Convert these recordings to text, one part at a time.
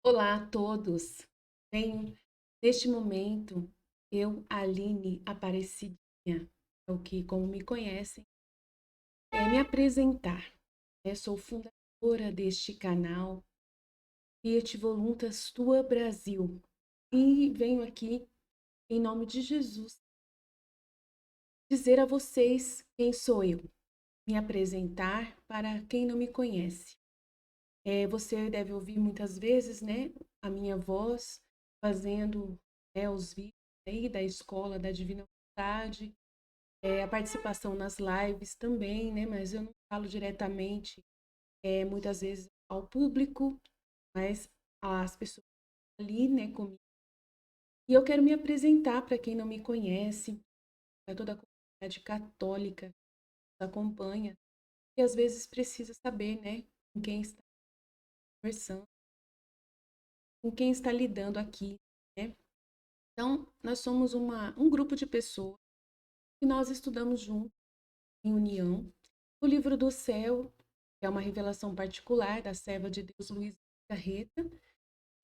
Olá a todos. Venho, neste momento, eu, Aline Aparecidinha, é o que, como me conhecem, me apresentar. Sou fundadora deste canal Fiat Voluntas Tua Brasil e venho aqui, em nome de Jesus, dizer a vocês quem sou eu, me apresentar para quem não me conhece. Você deve ouvir muitas vezes, né, a minha voz fazendo, os vídeos aí da escola da Divina Vontade, a participação nas lives também, né, mas eu não falo diretamente, muitas vezes ao público, mas às pessoas ali, né, comigo. E eu quero me apresentar para quem não me conhece, para toda a comunidade católica que nos acompanha, e às vezes precisa saber, né, com quem está conversando, com quem está lidando aqui, né? Então, nós somos um grupo de pessoas que nós estudamos juntos, em união, o livro do céu, que é uma revelação particular da serva de Deus Luísa Carreta,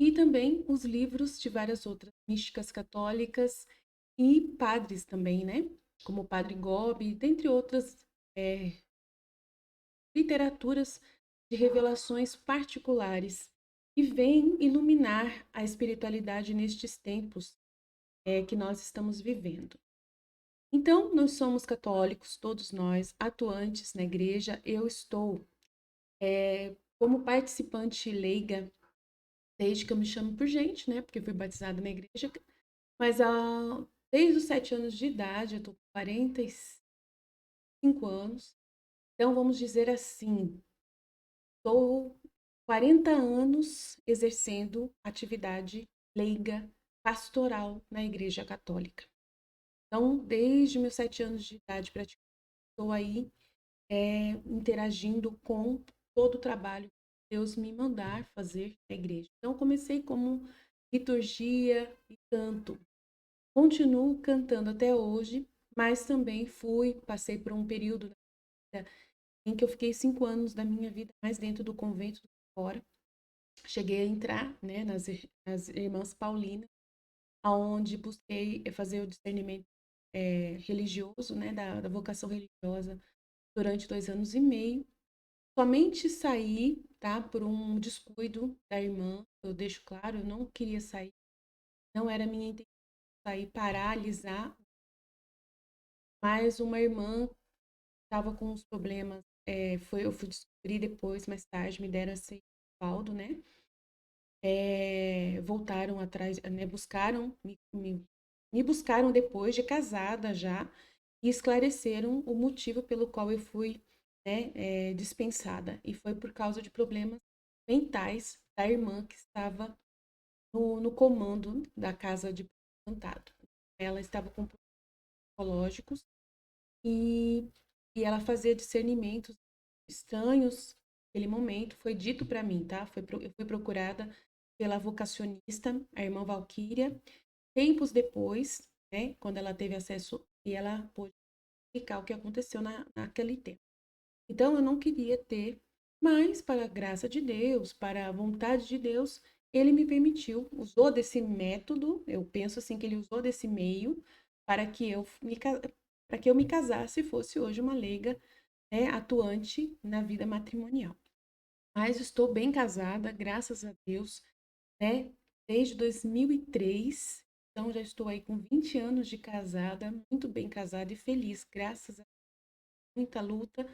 e também os livros de várias outras místicas católicas e padres também, né? Como o Padre Gobi, dentre outras é, literaturas de revelações particulares, que vêm iluminar a espiritualidade nestes tempos que nós estamos vivendo. Então, nós somos católicos, todos nós, atuantes na igreja. Eu estou como participante leiga, desde que eu me chamo por gente, né? Porque fui batizada na igreja, mas desde os 7 anos de idade, eu estou com 45 anos. Então, vamos dizer assim, estou 40 anos exercendo atividade leiga pastoral na igreja católica. Então, desde meus 7 anos de idade, praticamente, estou aí interagindo com todo o trabalho que Deus me mandar fazer na igreja. Então, comecei como liturgia e canto. Continuo cantando até hoje, mas também passei por um período da vida em que eu fiquei 5 anos da minha vida mais dentro do convento do que fora. Cheguei a entrar, né, nas Irmãs Paulinas, aonde busquei fazer o discernimento religioso, né, da vocação religiosa durante 2 anos e meio. Somente saí, tá, por um descuido da irmã. Eu deixo claro, eu não queria sair, não era minha intenção sair, paralisar, mas uma irmã estava com uns problemas, eu fui descobrir depois, mais tarde, me deram esse laudo, né? Voltaram atrás, né? Me buscaram depois de casada já e esclareceram o motivo pelo qual eu fui, né, dispensada. E foi por causa de problemas mentais da irmã que estava no comando da casa de plantado. Ela estava com problemas psicológicos e, e ela fazia discernimentos estranhos naquele momento. Foi dito para mim, tá? Eu fui procurada pela vocacionista, a irmã Valquíria, tempos depois, né, quando ela teve acesso e ela pôde explicar o que aconteceu naquele tempo. Então, eu não queria ter, mas para a graça de Deus, para a vontade de Deus, ele me permitiu, usou desse método, eu penso assim que ele usou desse meio para que para que eu me casasse e fosse hoje uma leiga, né, atuante na vida matrimonial. Mas estou bem casada, graças a Deus, né, desde 2003. Então já estou aí com 20 anos de casada, muito bem casada e feliz, graças a muita luta,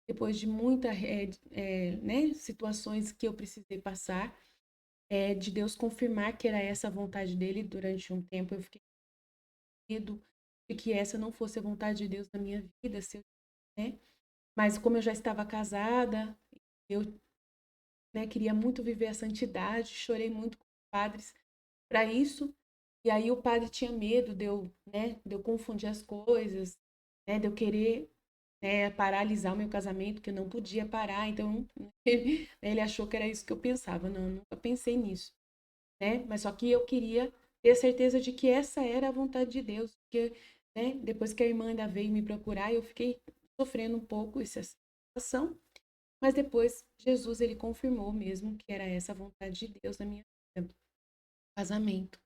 depois de né, situações que eu precisei passar, de Deus confirmar que era essa a vontade dele. Durante um tempo eu fiquei com medo de que essa não fosse a vontade de Deus na minha vida, né? Mas como eu já estava casada, eu, né, queria muito viver a santidade, chorei muito com os padres para isso. E aí o padre tinha medo de eu confundir as coisas, né, de eu querer, paralisar o meu casamento, que eu não podia parar. Então, ele achou que era isso que eu pensava. Não, eu nunca pensei nisso, né? Mas só que eu queria ter a certeza de que essa era a vontade de Deus, porque, né, depois que a irmã ainda veio me procurar, eu fiquei sofrendo um pouco essa situação, mas depois Jesus ele confirmou mesmo que era essa a vontade de Deus na minha vida. casamento.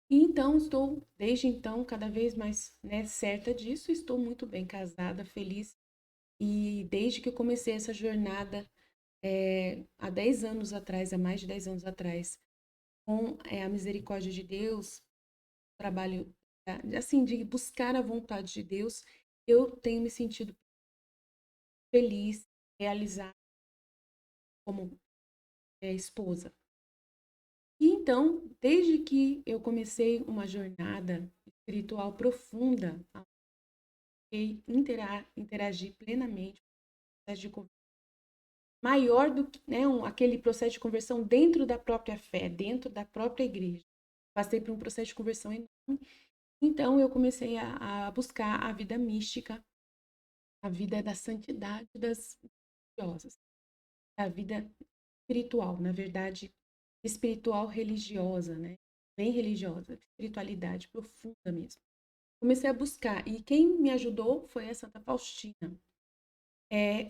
E então, desde então, cada vez mais, né, certa disso, estou muito bem casada, feliz. E desde que eu comecei essa jornada, há 10 anos atrás, há mais de 10 anos atrás, com a misericórdia de Deus, trabalho, assim, de buscar a vontade de Deus, eu tenho me sentido feliz, realizada como esposa. E então, desde que eu comecei uma jornada espiritual profunda, e interagir plenamente com o processo de conversão, maior do que, né, aquele processo de conversão dentro da própria fé, dentro da própria igreja. Passei por um processo de conversão enorme. Então, eu comecei a buscar a vida mística, a vida da santidade das religiosas, a vida espiritual, na verdade, espiritual religiosa, né? Bem religiosa, espiritualidade profunda mesmo. Comecei a buscar, e quem me ajudou foi a Santa Faustina.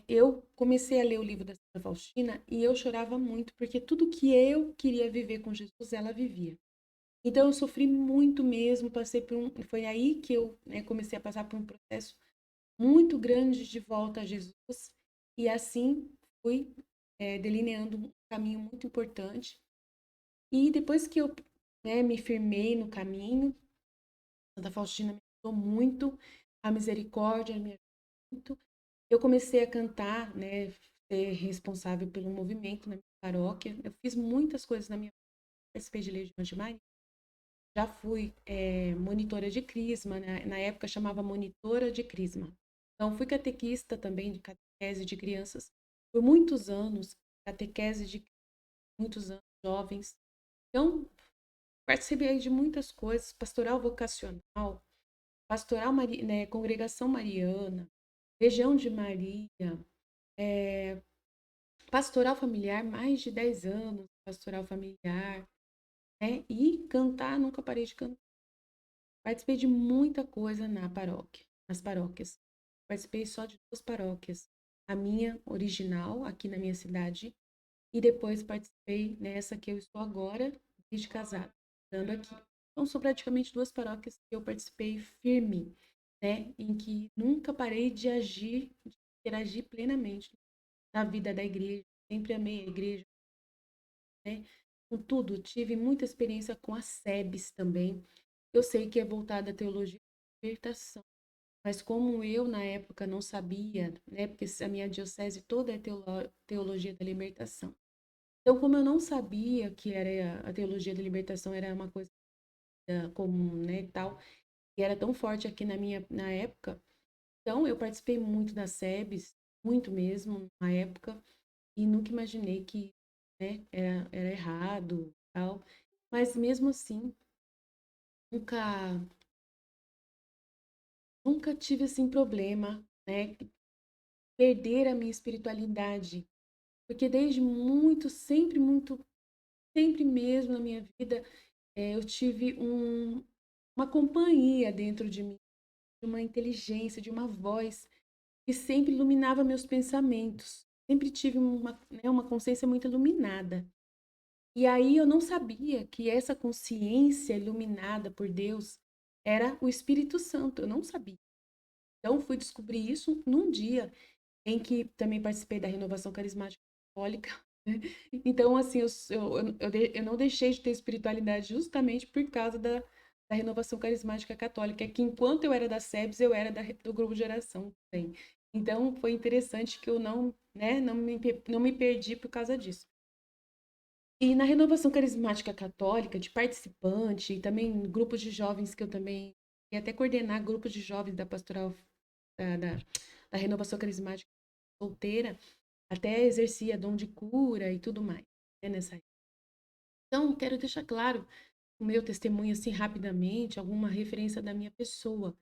Eu comecei a ler o livro da Santa Faustina e eu chorava muito, porque tudo que eu queria viver com Jesus, ela vivia. Então, eu sofri muito mesmo, foi aí que eu, né, comecei a passar por um processo muito grande de volta a Jesus, e assim fui delineando um caminho muito importante. E depois que eu, né, me firmei no caminho, Santa Faustina me ajudou muito, a misericórdia me ajudou muito. Eu comecei a cantar, né, ser responsável pelo movimento na minha paróquia. Eu fiz muitas coisas na minha participei de Legião de Maria. Já fui monitora de crisma, né? Na época chamava monitora de crisma. Então, fui catequista também de catequese de crianças por muitos anos, catequese de muitos anos, jovens. Então, participei de muitas coisas, pastoral vocacional, né, congregação mariana, Legião de Maria, pastoral familiar, mais de 10 anos, pastoral familiar, né? E cantar, nunca parei de cantar. Participei de muita coisa nas paróquias. Participei só de 2 paróquias. A minha original, aqui na minha cidade, e depois participei nessa que eu estou agora, desde casada, dando aqui. Então, são praticamente 2 paróquias que eu participei firme, né? Em que nunca parei de agir, de interagir plenamente na vida da igreja. Sempre amei a igreja, né? Contudo, tive muita experiência com a SEBS também. Eu sei que é voltada à teologia da libertação, mas como eu, na época, não sabia, né, porque a minha diocese toda é teologia da libertação. Então, como eu não sabia que era a teologia da libertação era uma coisa comum, né, e tal, e era tão forte aqui na época, então eu participei muito da SEBS, muito mesmo, na época, e nunca imaginei que, né, era errado, tal. Mas mesmo assim, nunca nunca tive assim problema, né, perder a minha espiritualidade, porque desde sempre mesmo na minha vida, eu tive uma companhia dentro de mim, de uma inteligência, de uma voz que sempre iluminava meus pensamentos. Sempre tive né, uma consciência muito iluminada. E aí eu não sabia que essa consciência iluminada por Deus era o Espírito Santo. Eu não sabia. Então fui descobrir isso num dia em que também participei da renovação carismática católica, né? Então, assim, eu não deixei de ter espiritualidade justamente por causa da renovação carismática católica, que enquanto eu era da SEBS, eu era do grupo de oração também. Então, foi interessante que eu não, né, não me perdi por causa disso. E na renovação carismática católica, de participante, e também grupos de jovens que eu também, e até coordenar grupos de jovens da pastoral da, da, da renovação carismática solteira, até exercia dom de cura e tudo mais, né, nessa época. Então, quero deixar claro o meu testemunho, assim, rapidamente, alguma referência da minha pessoa,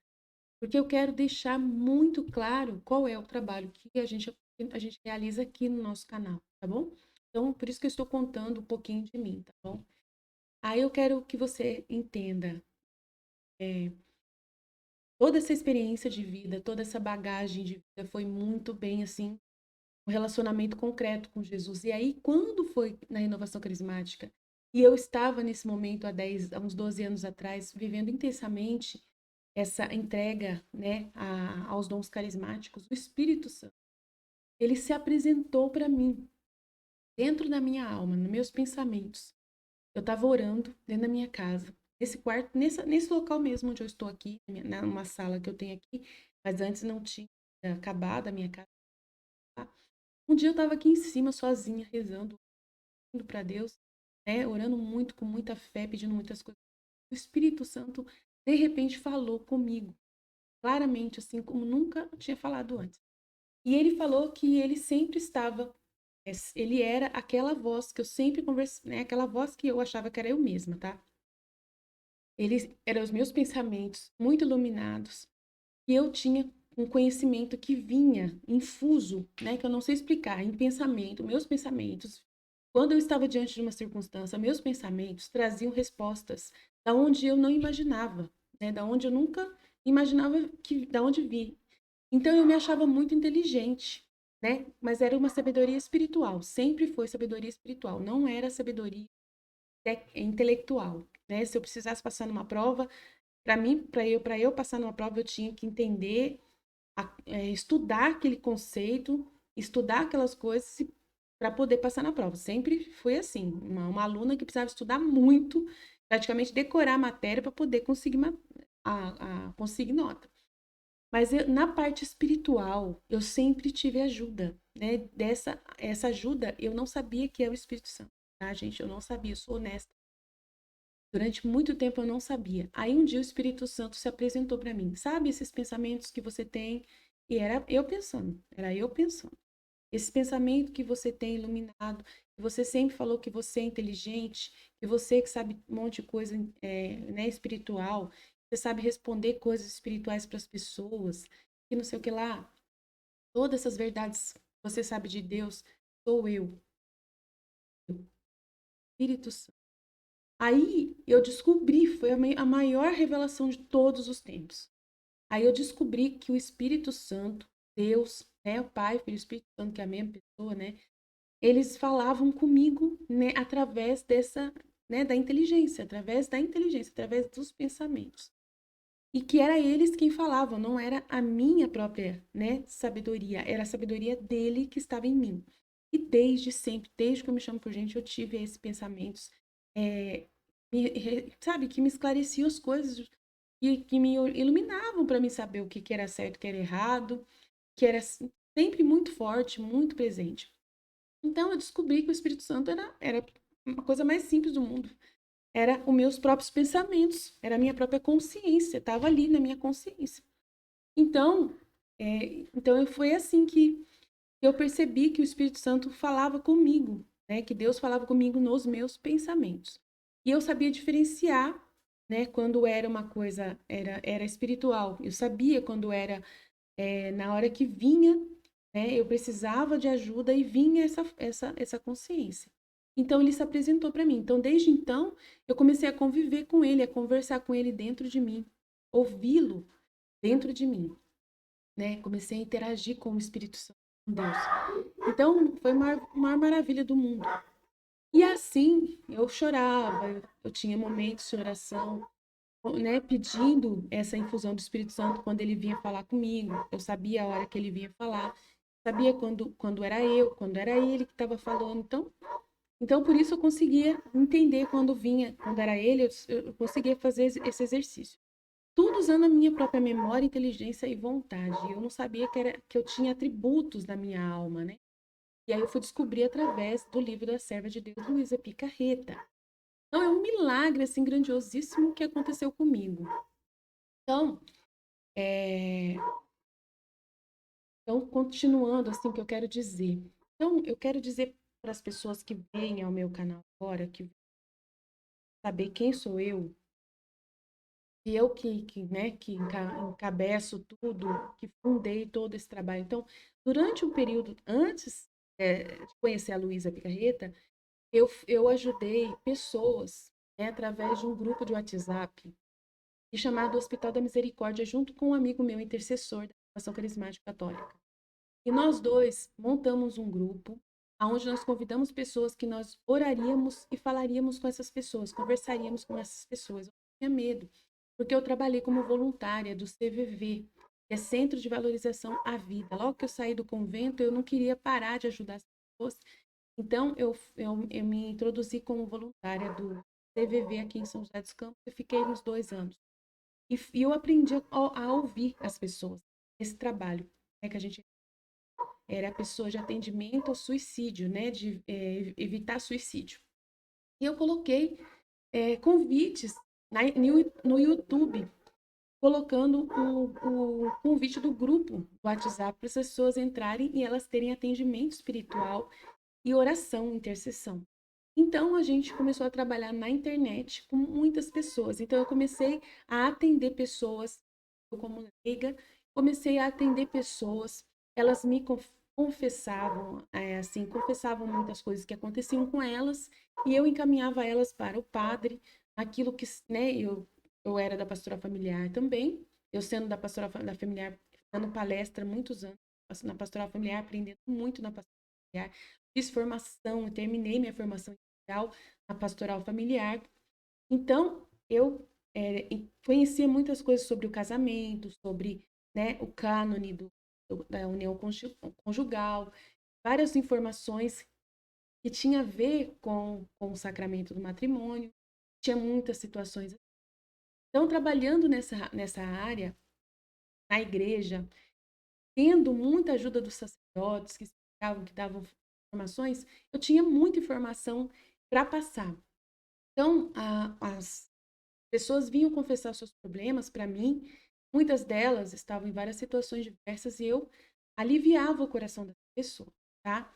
porque eu quero deixar muito claro qual é o trabalho que a gente realiza aqui no nosso canal, tá bom? Então, por isso que eu estou contando um pouquinho de mim, tá bom? Aí eu quero que você entenda toda essa experiência de vida, toda essa bagagem de vida foi muito bem, assim, um relacionamento concreto com Jesus. E aí, quando foi na renovação carismática, E eu estava nesse momento há uns 12 anos atrás, vivendo intensamente essa entrega, né, aos dons carismáticos. O Espírito Santo, ele se apresentou para mim, dentro da minha alma, nos meus pensamentos. Eu estava orando dentro da minha casa, nesse quarto, nesse local mesmo onde eu estou aqui, numa sala que eu tenho aqui, mas antes não tinha acabado a minha casa. Tá? Um dia eu estava aqui em cima, sozinha, rezando, indo para Deus, né, orando muito, com muita fé, pedindo muitas coisas. O Espírito Santo, de repente, falou comigo, claramente, assim como nunca tinha falado antes. E ele falou que ele sempre estava, ele era aquela voz que eu sempre conversei, né, aquela voz que eu achava que era eu mesma, tá? Eles eram os meus pensamentos muito iluminados, e eu tinha um conhecimento que vinha infuso, né, que eu não sei explicar, em pensamento, meus pensamentos. Quando eu estava diante de uma circunstância, meus pensamentos traziam respostas da onde eu não imaginava, né, da onde eu nunca imaginava que, da onde vi. Então eu me achava muito inteligente, né? Mas era uma sabedoria espiritual, sempre foi sabedoria espiritual, não era sabedoria intelectual, né? Se eu precisasse passar numa prova, para mim, para eu passar numa prova, eu tinha que entender, estudar aquele conceito, estudar aquelas coisas para poder passar na prova. Sempre foi assim, uma aluna que precisava estudar muito, praticamente decorar a matéria para poder conseguir, conseguir nota. Mas na parte espiritual, eu sempre tive ajuda, né? Essa ajuda, eu não sabia que era o Espírito Santo, tá, gente? Eu não sabia, eu sou honesta. Durante muito tempo eu não sabia. Aí um dia o Espírito Santo se apresentou para mim. Sabe esses pensamentos que você tem? E era eu pensando. Esse pensamento que você tem iluminado, que você sempre falou que você é inteligente, que você que sabe um monte de coisa, né, espiritual, você sabe responder coisas espirituais para as pessoas, que não sei o que lá. Todas essas verdades que você sabe de Deus, sou eu, Espírito Santo. Aí eu descobri, foi a maior revelação de todos os tempos. Aí eu descobri que o Espírito Santo, Deus, né, o Pai, Filho e Espírito Santo, que é a mesma pessoa, né, eles falavam comigo, né, através dessa, né, da inteligência, através dos pensamentos. E que era eles quem falavam, não era a minha própria, né, sabedoria, era a sabedoria dele que estava em mim. E desde sempre, desde que eu me chamo por gente, eu tive esses pensamentos, é, sabe, que me esclareciam as coisas e que me iluminavam para me saber o que era certo, o que era errado, que era sempre muito forte, muito presente. Então eu descobri que o Espírito Santo era uma coisa mais simples do mundo. Era os meus próprios pensamentos, era a minha própria consciência, estava ali na minha consciência. Então, então foi assim que eu percebi que o Espírito Santo falava comigo, né? Que Deus falava comigo nos meus pensamentos. E eu sabia diferenciar, né? Quando era uma coisa, era espiritual. Eu sabia quando era na hora que vinha, né? Eu precisava de ajuda e vinha essa consciência. Então ele se apresentou para mim. Então desde então eu comecei a conviver com ele, a conversar com ele dentro de mim, ouvi-lo dentro de mim, né? Comecei a interagir com o Espírito Santo, com Deus. Então foi uma maravilha do mundo. E assim eu chorava, eu tinha momentos de oração, né, pedindo essa infusão do Espírito Santo quando ele vinha falar comigo. Eu sabia a hora que ele vinha falar, sabia quando era eu, quando era ele que estava falando. Então, por isso eu conseguia entender quando vinha, quando era ele, eu conseguia fazer esse exercício. Tudo usando a minha própria memória, inteligência e vontade. Eu não sabia que eu tinha atributos na minha alma, né? E aí eu fui descobrir através do livro da Serva de Deus, Luísa Picarreta. Então, é um milagre, assim, grandiosíssimo que aconteceu comigo. Então, é... então, continuando, assim, o que eu quero dizer. Então, eu quero dizer para as pessoas que vêm ao meu canal agora, que saber quem sou eu, e eu né, que encabeço tudo, que fundei todo esse trabalho. Então, durante um período antes de conhecer a Luísa Picarreta, eu ajudei pessoas, né, através de um grupo de WhatsApp chamado Hospital da Misericórdia, junto com um amigo meu, intercessor da Ação Carismática Católica. E nós dois montamos um grupo onde nós convidamos pessoas que nós oraríamos e falaríamos com essas pessoas, conversaríamos com essas pessoas. Eu tinha medo, porque eu trabalhei como voluntária do CVV, que é Centro de Valorização à Vida. Logo que eu saí do convento, eu não queria parar de ajudar as pessoas, então eu me introduzi como voluntária do CVV aqui em São José dos Campos e fiquei uns 2 anos. E eu aprendi a ouvir as pessoas, esse trabalho, né, que a gente era a pessoa de atendimento ao suicídio, né, de evitar suicídio. E eu coloquei convites no YouTube, colocando o convite do grupo do WhatsApp para as pessoas entrarem e elas terem atendimento espiritual e oração, intercessão. Então, a gente começou a trabalhar na internet com muitas pessoas. Então, eu comecei a atender pessoas, eu como leiga, comecei a atender pessoas, elas me confessavam, assim, confessavam muitas coisas que aconteciam com elas, e eu encaminhava elas para o padre, aquilo que, né, eu era da pastoral familiar também, eu sendo da pastoral da familiar, dando palestra há muitos anos, na pastoral familiar, aprendendo muito na pastoral familiar, fiz formação, eu terminei minha formação inicial na pastoral familiar. Então, eu conhecia muitas coisas sobre o casamento, sobre, né, o cânone da união conjugal, várias informações que tinha a ver com o sacramento do matrimônio, tinha muitas situações. Então, trabalhando nessa área, na igreja, tendo muita ajuda dos sacerdotes que explicavam, que davam informações, eu tinha muita informação para passar. Então, as pessoas vinham confessar seus problemas para mim, muitas delas estavam em várias situações diversas e eu aliviava o coração da pessoa, tá?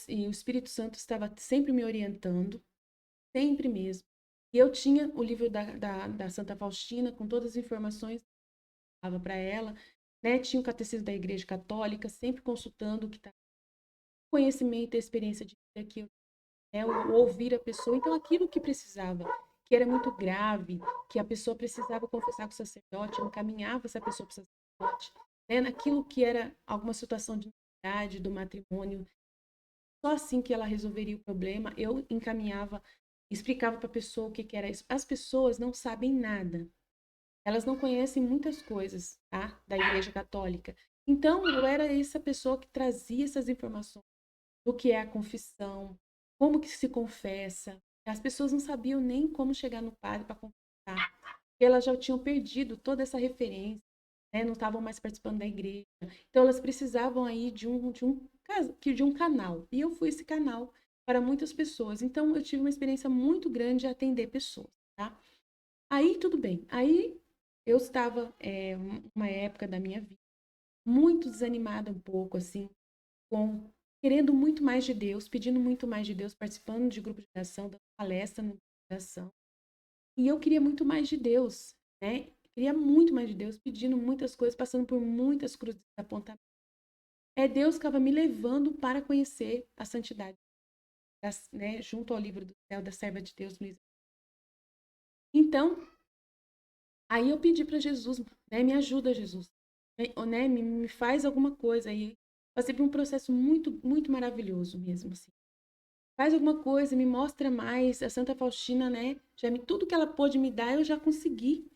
E o Espírito Santo estava sempre me orientando, sempre mesmo. E eu tinha o livro da Santa Faustina com todas as informações que eu dava para ela, né? Tinha o Catecismo da Igreja Católica, sempre consultando o que está conhecimento e experiência de vida que eu, né, o ouvir a pessoa. Então, aquilo que precisava, que era muito grave, que a pessoa precisava confessar com o sacerdote, eu encaminhava essa pessoa para o sacerdote, né, naquilo que era alguma situação de intimidade do matrimônio, só assim que ela resolveria o problema, eu encaminhava, explicava para a pessoa o que, que era isso. As pessoas não sabem nada, elas não conhecem muitas coisas, tá, da Igreja Católica. Então, eu era essa pessoa que trazia essas informações do que é a confissão, como que se confessa. As pessoas não sabiam nem como chegar no padre para confessar, porque elas já tinham perdido toda essa referência, né? Não estavam mais participando da igreja. Então elas precisavam aí de um canal. E eu fui esse canal para muitas pessoas. Então eu tive uma experiência muito grande de atender pessoas, tá? Aí tudo bem. Aí eu estava uma época da minha vida muito desanimada um pouco assim, com querendo muito mais de Deus, pedindo muito mais de Deus, participando de grupo de oração, dando palestra no grupo de oração. E eu queria muito mais de Deus, né? Queria muito mais de Deus, pedindo muitas coisas, passando por muitas cruzes de apontamento. É Deus que estava me levando para conhecer a santidade, né? Junto ao livro do céu da serva de Deus, Luísa. Então, aí eu pedi para Jesus, né? Me ajuda, Jesus, né? Me faz alguma coisa aí. Passei por um processo muito, muito maravilhoso mesmo, assim. Faz alguma coisa, me mostra mais. A Santa Faustina, né? Tudo que ela pôde me dar, eu já consegui,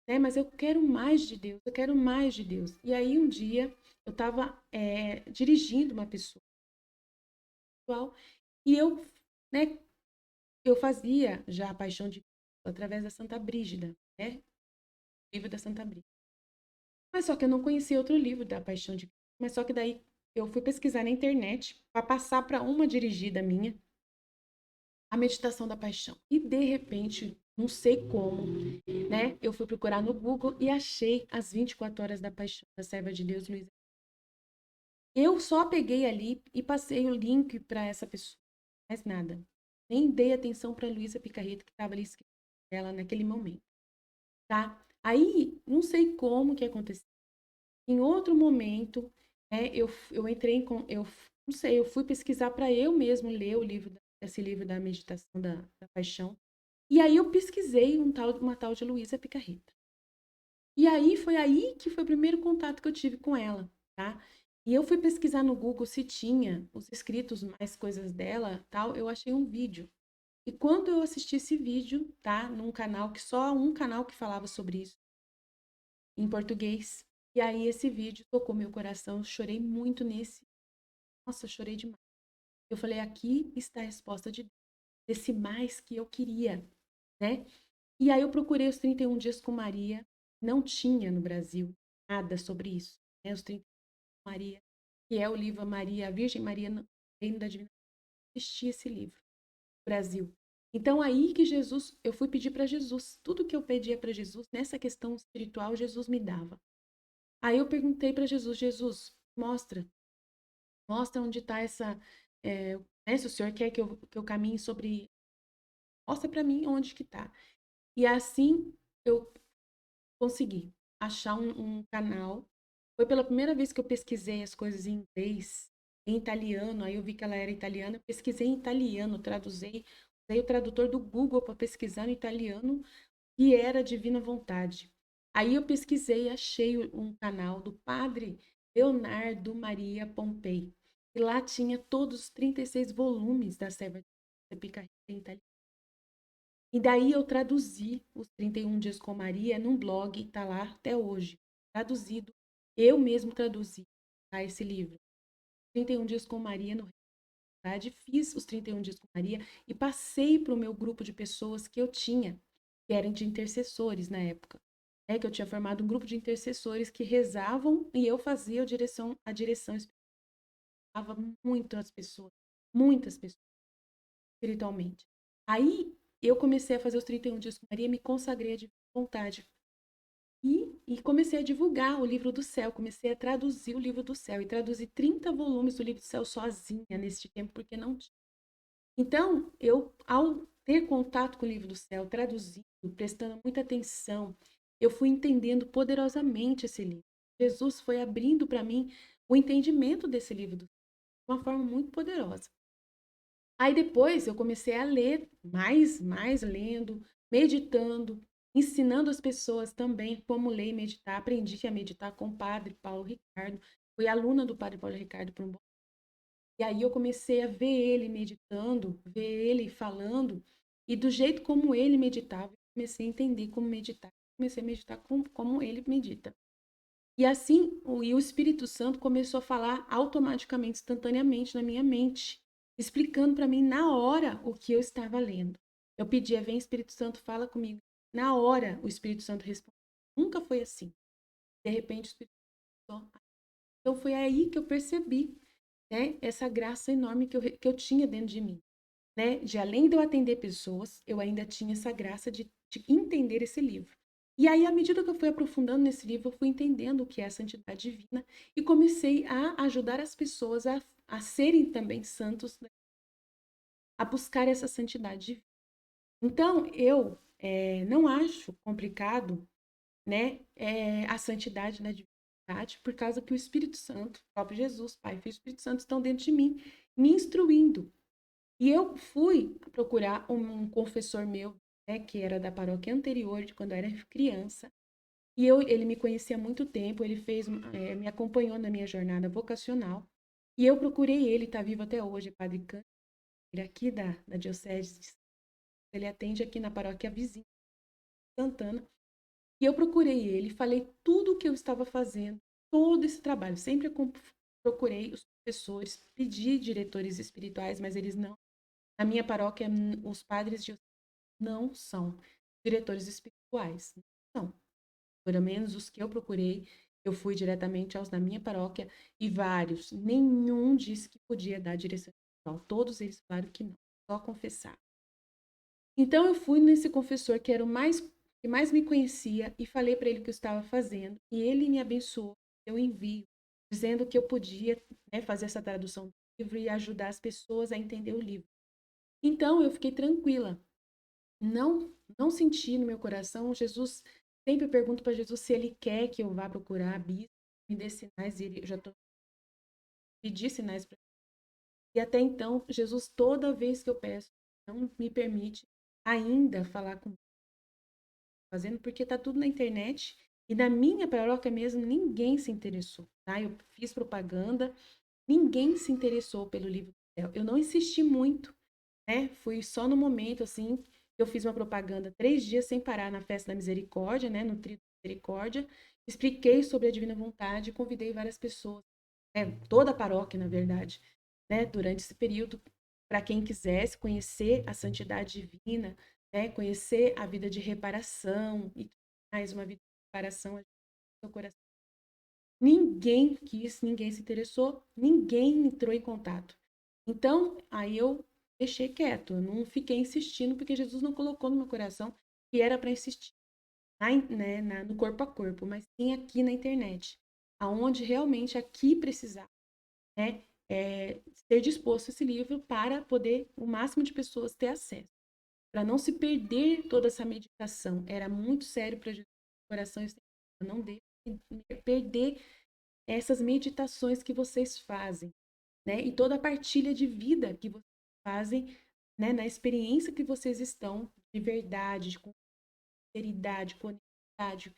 né? Mas eu quero mais de Deus, eu quero mais de Deus. E aí um dia eu estava dirigindo uma pessoa e eu, né? Eu fazia já a Paixão de Cristo através da Santa Brígida, né? O livro da Santa Brígida. Mas só que eu não conhecia outro livro da Paixão de Cristo. Mas só que daí eu fui pesquisar na internet para passar para uma dirigida minha a meditação da paixão. E de repente, não sei como, né? Eu fui procurar no Google e achei as 24 horas da paixão da serva de Deus, Luísa. Eu só peguei ali e passei o link para essa pessoa. Mais nada. Nem dei atenção para Luísa Picarreta que estava ali escrito dela naquele momento, tá? Aí, não sei como que aconteceu. Em outro momento, né, eu entrei com eu não sei, eu fui pesquisar para eu mesmo ler esse livro da meditação da paixão. E aí eu pesquisei uma tal de Luísa Picarreta. E aí foi o primeiro contato que eu tive com ela, tá? E eu fui pesquisar no Google se tinha os escritos, mais coisas dela, tal, eu achei um vídeo. E quando eu assisti esse vídeo, tá, num canal que só um canal que falava sobre isso em português. E aí esse vídeo tocou meu coração, eu chorei muito nesse. Nossa, eu chorei demais. Eu falei, aqui está a resposta de Deus, desse mais que eu queria, né? E aí eu procurei os 31 dias com Maria, não tinha no Brasil nada sobre isso, né? Os 31 dias com Maria, que é o livro Maria, a Virgem Maria no Reino da Divina, existia esse livro no Brasil. Então aí que Jesus, eu fui pedir para Jesus, tudo que eu pedia para Jesus nessa questão espiritual, Jesus me dava. Aí eu perguntei para Jesus, Jesus, mostra onde está essa, né, se o Senhor quer que eu caminhe sobre, mostra para mim onde que está. E assim eu consegui achar um canal. Foi pela primeira vez que eu pesquisei as coisas em inglês, em italiano, aí eu vi que ela era italiana, eu pesquisei em italiano, traduzi, usei o tradutor do Google para pesquisar no italiano, e era Divina Vontade. Aí eu pesquisei e achei um canal do padre Leonardo Maria Pompei. E lá tinha todos os 36 volumes da Serva de Picareta em italiano. E daí eu traduzi os 31 Dias com Maria num blog, está lá até hoje, traduzido. Eu mesmo traduzi, tá, esse livro. 31 Dias com Maria no Verdade. Fiz os 31 Dias com Maria e passei para o meu grupo de pessoas que eu tinha, que eram de intercessores na época. Que eu tinha formado um grupo de intercessores que rezavam e eu fazia a direção espiritual. Muitas pessoas espiritualmente. Aí eu comecei a fazer os 31 dias com Maria, me consagrei à vontade. E comecei a divulgar o livro do céu, comecei a traduzir o livro do céu. E traduzi 30 volumes do livro do céu sozinha neste tempo, porque não tinha. Então, eu, ao ter contato com o livro do céu, traduzindo, prestando muita atenção, eu fui entendendo poderosamente esse livro. Jesus foi abrindo para mim o entendimento desse livro de uma forma muito poderosa. Aí depois eu comecei a ler mais lendo, meditando, ensinando as pessoas também como ler e meditar. Aprendi a meditar com o padre Paulo Ricardo. Fui aluna do padre Paulo Ricardo por um bom. E aí eu comecei a ver ele meditando, ver ele falando, e do jeito como ele meditava, eu comecei a entender como meditar. Comecei a meditar como ele medita. E assim, o Espírito Santo começou a falar automaticamente, instantaneamente na minha mente, explicando para mim na hora o que eu estava lendo. Eu pedia, vem Espírito Santo, fala comigo. Na hora, o Espírito Santo respondeu. Nunca foi assim. De repente, o Espírito Santo... Então, foi aí que eu percebi, né, essa graça enorme que eu tinha dentro de mim. Né? De além de eu atender pessoas, eu ainda tinha essa graça de entender esse livro. E aí, à medida que eu fui aprofundando nesse livro, eu fui entendendo o que é a santidade divina e comecei a ajudar as pessoas a serem também santos, né? A buscar essa santidade divina. Então, eu não acho complicado, né, a santidade na divindade, por causa que o Espírito Santo, o próprio Jesus, Pai, Filho e Espírito Santo estão dentro de mim, me instruindo. E eu fui procurar um confessor meu, né, que era da paróquia anterior, de quando eu era criança. E ele me conhecia há muito tempo, ele me acompanhou na minha jornada vocacional. E eu procurei ele, está vivo até hoje, Padre Cândido, aqui da Diocese de Santana. Ele atende aqui na paróquia vizinha, Santana. E eu procurei ele, falei tudo o que eu estava fazendo, todo esse trabalho. Sempre procurei os professores, pedi diretores espirituais, mas eles não. Na minha paróquia, os padres não são diretores espirituais. Não. Pelo menos os que eu procurei, eu fui diretamente aos da minha paróquia e vários. Nenhum disse que podia dar direção espiritual. Todos eles falaram que não. Só confessar. Então eu fui nesse confessor que era o que mais me conhecia e falei para ele o que eu estava fazendo. E ele me abençoou, eu envio, dizendo que eu podia, né, fazer essa tradução do livro e ajudar as pessoas a entender o livro. Então eu fiquei tranquila. Não senti no meu coração. Jesus, sempre pergunto para Jesus se ele quer que eu vá procurar a bispo, me dê sinais, e eu já estou pedindo sinais para ele. E até então, Jesus, toda vez que eu peço, não me permite ainda falar com fazendo, porque está tudo na internet. E na minha paróquia mesmo, ninguém se interessou, tá? Eu fiz propaganda, ninguém se interessou pelo livro do céu. Eu não insisti muito, né? Fui só no momento, assim, eu fiz uma propaganda 3 dias sem parar na Festa da Misericórdia, né? No Tríduo da Misericórdia. Expliquei sobre a Divina Vontade, convidei várias pessoas, né? Toda a paróquia, na verdade, né? Durante esse período, para quem quisesse conhecer a santidade divina, né? Conhecer a vida de reparação e mais uma vida de reparação no seu coração. Ninguém quis, ninguém se interessou, ninguém entrou em contato. Então, aí eu deixei quieto, eu não fiquei insistindo, porque Jesus não colocou no meu coração que era para insistir no corpo a corpo, mas sim aqui na internet, aonde realmente aqui precisar, né, ser disposto esse livro para poder o máximo de pessoas ter acesso, para não se perder toda essa meditação. Era muito sério para Jesus, o coração não deixe perder essas meditações que vocês fazem, né? E toda a partilha de vida que vocês fazem, né? Na experiência que vocês estão de verdade, de sinceridade, com honestidade,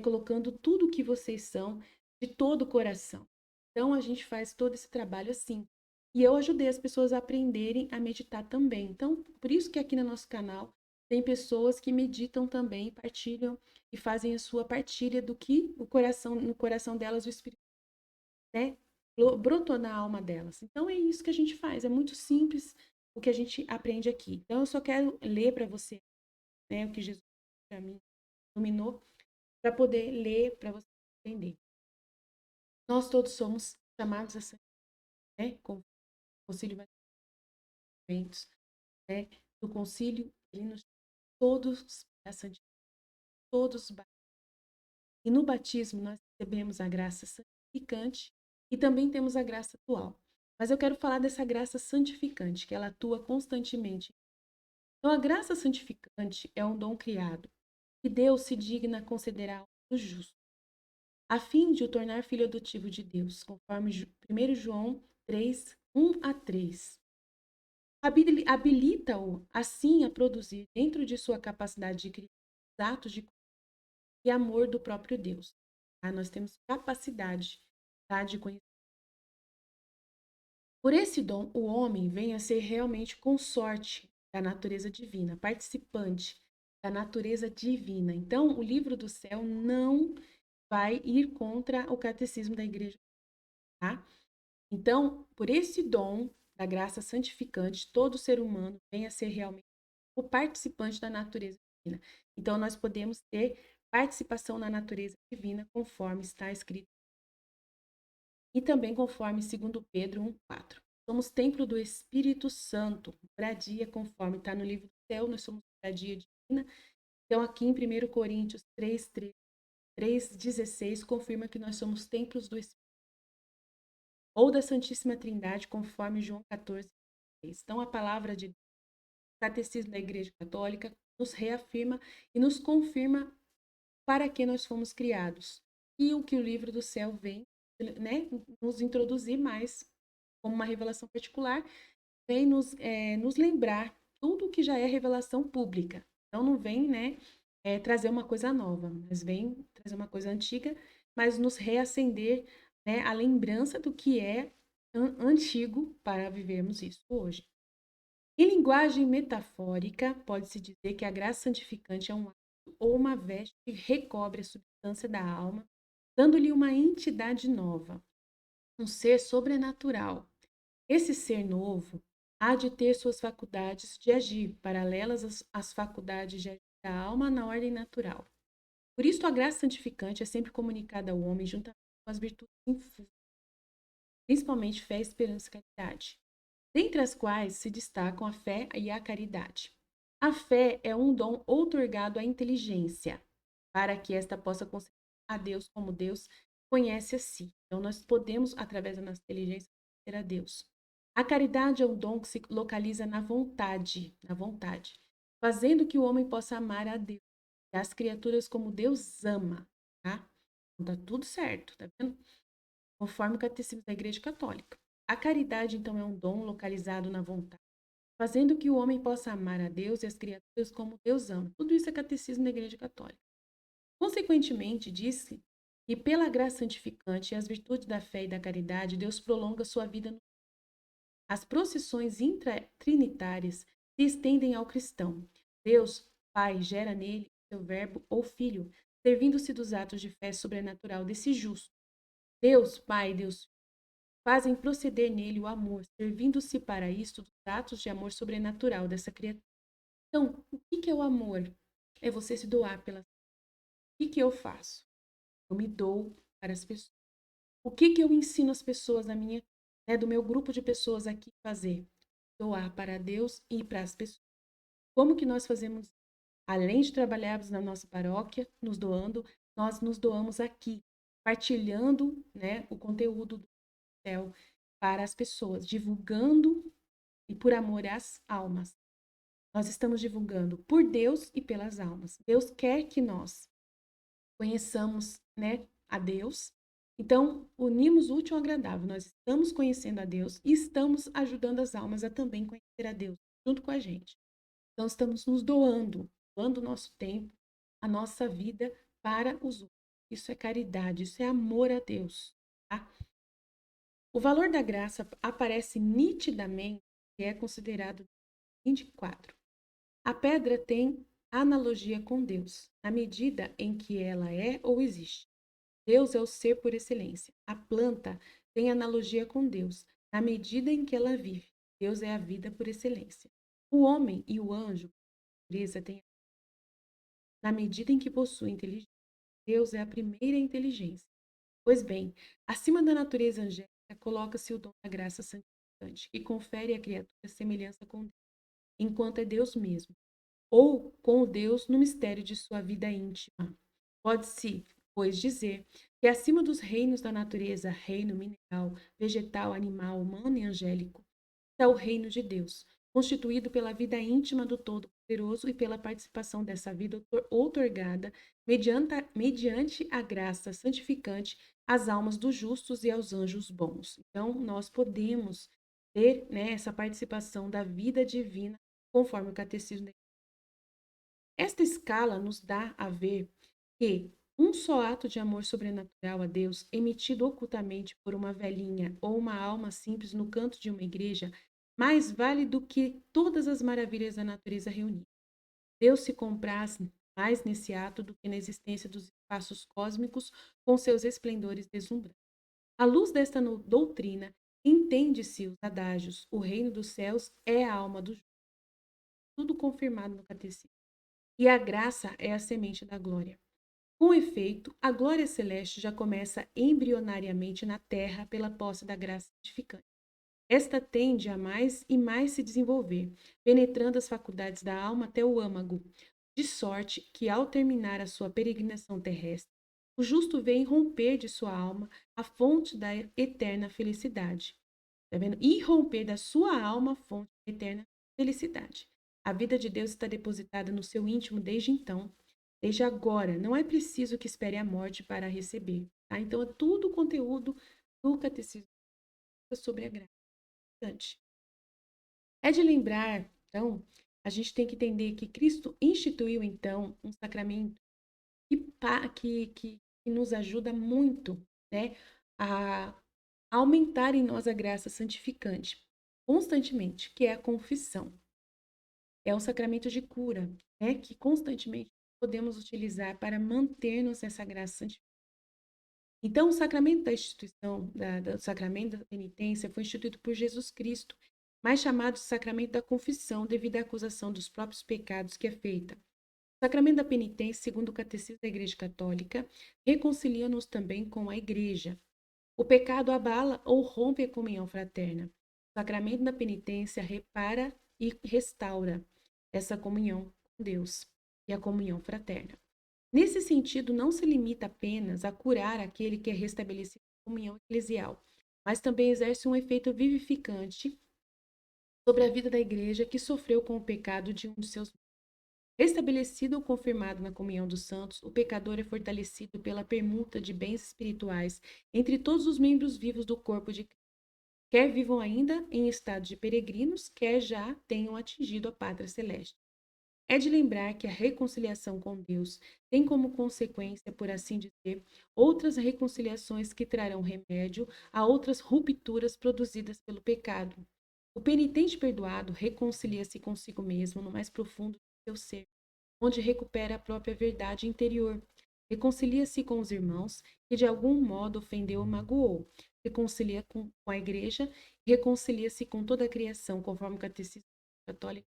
colocando tudo o que vocês são de todo o coração. Então a gente faz todo esse trabalho assim. E eu ajudei as pessoas a aprenderem a meditar também. Então, por isso que aqui no nosso canal tem pessoas que meditam também, partilham e fazem a sua partilha do que no coração delas o Espírito, né, brotou na alma delas. Então é isso que a gente faz, é muito simples o que a gente aprende aqui. Então eu só quero ler para você, né, o que Jesus para mim iluminou, para poder ler, para você entender. Nós todos somos chamados a ser, né, com o Concílio Vaticano, né, do Concílio, ele nos todos a santidade, todos. E no batismo nós recebemos a graça santificante e também temos a graça atual. Mas eu quero falar dessa graça santificante, que ela atua constantemente. Então, a graça santificante é um dom criado, que Deus se digna considerar o justo, a fim de o tornar filho adotivo de Deus, conforme 1 João 3, 1-3. Habilita-o, assim, a produzir, dentro de sua capacidade de criar, atos de e amor do próprio Deus. Tá? Nós temos capacidade, tá, de conhecer. Por esse dom, o homem vem a ser realmente consorte da natureza divina, participante da natureza divina. Então, o livro do céu não vai ir contra o catecismo da igreja, tá? Então, por esse dom da graça santificante, todo ser humano vem a ser realmente o participante da natureza divina. Então, nós podemos ter participação na natureza divina, conforme está escrito. E também conforme 2 Pedro 1,4. Somos templo do Espírito Santo, moradia, conforme está no livro do céu, nós somos moradia divina. Então, aqui em 1 Coríntios 3,16, confirma que nós somos templos do Espírito, ou da Santíssima Trindade, conforme João 14,6. Então, a palavra de Catecismo da Igreja Católica nos reafirma e nos confirma para que nós fomos criados. E o que o livro do céu vem, né, nos introduzir mais como uma revelação particular, vem nos lembrar tudo que já é revelação pública. Então não vem, né, trazer uma coisa nova, mas vem trazer uma coisa antiga, mas nos reacender, né, a lembrança do que é antigo para vivermos isso hoje. Em linguagem metafórica, pode-se dizer que a graça santificante é um ato ou uma veste que recobre a substância da alma, dando-lhe uma entidade nova, um ser sobrenatural. Esse ser novo há de ter suas faculdades de agir, paralelas às faculdades de agir da alma na ordem natural. Por isso, a graça santificante é sempre comunicada ao homem juntamente com as virtudes infusas, principalmente fé, esperança e caridade, dentre as quais se destacam a fé e a caridade. A fé é um dom outorgado à inteligência, para que esta possa conhecer a Deus como Deus conhece a si. Então, nós podemos, através da nossa inteligência, conhecer a Deus. A caridade é um dom que se localiza na vontade, fazendo que o homem possa amar a Deus e as criaturas como Deus ama, tá? Então, tá tudo certo, tá vendo? Conforme o catecismo da Igreja Católica. A caridade, então, é um dom localizado na vontade, fazendo que o homem possa amar a Deus e as criaturas como Deus ama. Tudo isso é catecismo da Igreja Católica. Consequentemente, disse que pela graça santificante e as virtudes da fé e da caridade, Deus prolonga sua vida. As procissões intratrinitárias se estendem ao cristão. Deus, Pai, gera nele seu verbo ou filho, servindo-se dos atos de fé sobrenatural desse justo. Deus, Pai, Deus, fazem proceder nele o amor, servindo-se para isto dos atos de amor sobrenatural dessa criatura. Então, o que é o amor? É você se doar pela. O que eu faço? Eu me dou para as pessoas. O que eu ensino as pessoas do meu grupo de pessoas aqui fazer? Doar para Deus e para as pessoas. Como que nós fazemos? Além de trabalharmos na nossa paróquia, nos doando, nós nos doamos aqui, partilhando, o conteúdo do céu para as pessoas, divulgando e por amor às almas. Nós estamos divulgando por Deus e pelas almas. Deus quer que nós conheçamos, a Deus. Então, unimos o útil ao agradável. Nós estamos conhecendo a Deus e estamos ajudando as almas a também conhecer a Deus, junto com a gente. Então, estamos nos doando o nosso tempo, a nossa vida para os outros. Isso é caridade, isso é amor a Deus. Tá? O valor da graça aparece nitidamente e é considerado 24. A pedra tem analogia com Deus, na medida em que ela é ou existe. Deus é o ser por excelência. A planta tem analogia com Deus, na medida em que ela vive. Deus é a vida por excelência. O homem e o anjo, por natureza, têm, na medida em que possuem inteligência. Deus é a primeira inteligência. Pois bem, acima da natureza angélica, coloca-se o dom da graça santificante, que confere à criatura semelhança com Deus, enquanto é Deus mesmo, ou com o Deus no mistério de sua vida íntima. Pode-se, pois, dizer que acima dos reinos da natureza, reino mineral, vegetal, animal, humano e angélico, está o reino de Deus, constituído pela vida íntima do Todo-Poderoso e pela participação dessa vida outorgada mediante a graça santificante às almas dos justos e aos anjos bons. Então, nós podemos ter, essa participação da vida divina conforme o catecismo. Esta escala nos dá a ver que um só ato de amor sobrenatural a Deus, emitido ocultamente por uma velhinha ou uma alma simples no canto de uma igreja, mais vale do que todas as maravilhas da natureza reunidas. Deus se compraz mais nesse ato do que na existência dos espaços cósmicos com seus esplendores deslumbrantes. À luz desta doutrina, entende-se os adágios: o reino dos céus é a alma do justo, tudo confirmado no catecismo. E a graça é a semente da glória. Com efeito, a glória celeste já começa embrionariamente na terra pela posse da graça santificante. Esta tende a mais e mais se desenvolver, penetrando as faculdades da alma até o âmago, de sorte que, ao terminar a sua peregrinação terrestre, o justo vê irromper de sua alma a fonte da eterna felicidade. Está vendo? Irromper da sua alma a fonte da eterna felicidade. A vida de Deus está depositada no seu íntimo desde então, desde agora. Não é preciso que espere a morte para a receber. Tá? Então, é tudo o conteúdo do catecismo sobre a graça. É de lembrar, então, a gente tem que entender que Cristo instituiu, então, um sacramento que nos ajuda muito, a aumentar em nós a graça santificante, constantemente, que é a confissão. É um sacramento de cura, que constantemente podemos utilizar para manter-nos nessa graça santificante. Então, o sacramento da instituição, do sacramento da penitência, foi instituído por Jesus Cristo, mais chamado de sacramento da confissão, devido à acusação dos próprios pecados que é feita. O sacramento da penitência, segundo o Catecismo da Igreja Católica, reconcilia-nos também com a Igreja. O pecado abala ou rompe a comunhão fraterna. O sacramento da penitência repara e restaura essa comunhão com Deus e a comunhão fraterna. Nesse sentido, não se limita apenas a curar aquele que é restabelecido em comunhão eclesial, mas também exerce um efeito vivificante sobre a vida da igreja que sofreu com o pecado de um de seus membros. Restabelecido ou confirmado na comunhão dos santos, o pecador é fortalecido pela permuta de bens espirituais entre todos os membros vivos do corpo de Cristo, quer vivam ainda em estado de peregrinos, quer já tenham atingido a pátria celeste. É de lembrar que a reconciliação com Deus tem como consequência, por assim dizer, outras reconciliações que trarão remédio a outras rupturas produzidas pelo pecado. O penitente perdoado reconcilia-se consigo mesmo no mais profundo do seu ser, onde recupera a própria verdade interior. Reconcilia-se com os irmãos que de algum modo ofendeu ou magoou. Reconcilia com a igreja, reconcilia-se com toda a criação, conforme o Catecismo Católico.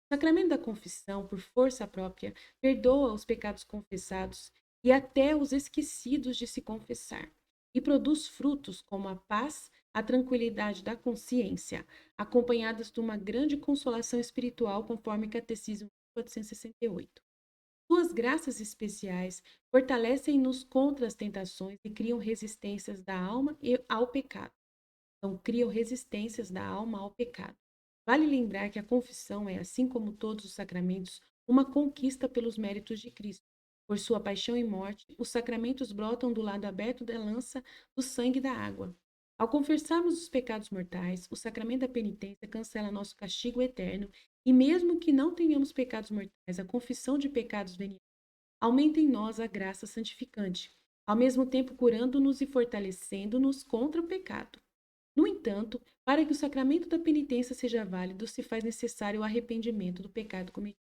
O sacramento da confissão, por força própria, perdoa os pecados confessados e até os esquecidos de se confessar, e produz frutos como a paz, a tranquilidade da consciência, acompanhadas de uma grande consolação espiritual, conforme Catecismo 468. Suas graças especiais fortalecem-nos contra as tentações e criam resistências da alma ao pecado. Então, criam resistências da alma ao pecado. Vale lembrar que a confissão é, assim como todos os sacramentos, uma conquista pelos méritos de Cristo. Por sua paixão e morte, os sacramentos brotam do lado aberto da lança do sangue e da água. Ao confessarmos os pecados mortais, o sacramento da penitência cancela nosso castigo eterno e mesmo que não tenhamos pecados mortais, a confissão de pecados veniais aumenta em nós a graça santificante, ao mesmo tempo curando-nos e fortalecendo-nos contra o pecado. No entanto, para que o sacramento da penitência seja válido, se faz necessário o arrependimento do pecado cometido.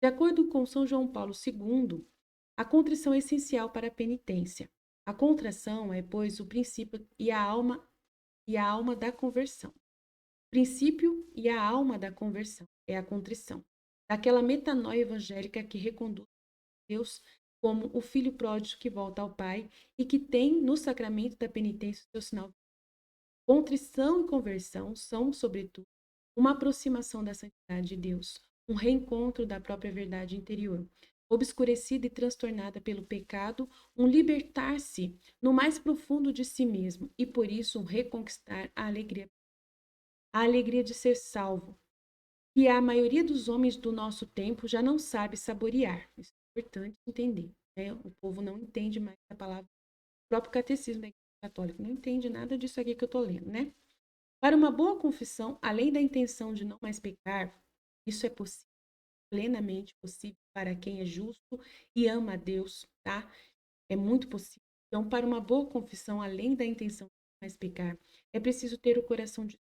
De acordo com São João Paulo II, a contrição é essencial para a penitência. A contração é, pois, o princípio e a alma da conversão. O princípio e a alma da conversão é a contrição, daquela metanoia evangélica que reconduz Deus como o filho pródigo que volta ao Pai e que tem no sacramento da penitência o seu sinal. Contrição e conversão são, sobretudo, uma aproximação da santidade de Deus, um reencontro da própria verdade interior, obscurecida e transtornada pelo pecado, um libertar-se no mais profundo de si mesmo e, por isso, um reconquistar a alegria de ser salvo, que a maioria dos homens do nosso tempo já não sabe saborear. Isso é importante entender, né? O povo não entende mais a palavra. O próprio catecismo da Igreja Católica não entende nada disso aqui que eu estou lendo, né? Para uma boa confissão, além da intenção de não mais pecar, isso é possível, plenamente possível para quem é justo e ama a Deus, tá? É muito possível. Então, para uma boa confissão, além da intenção de não mais pecar, é preciso ter o coração de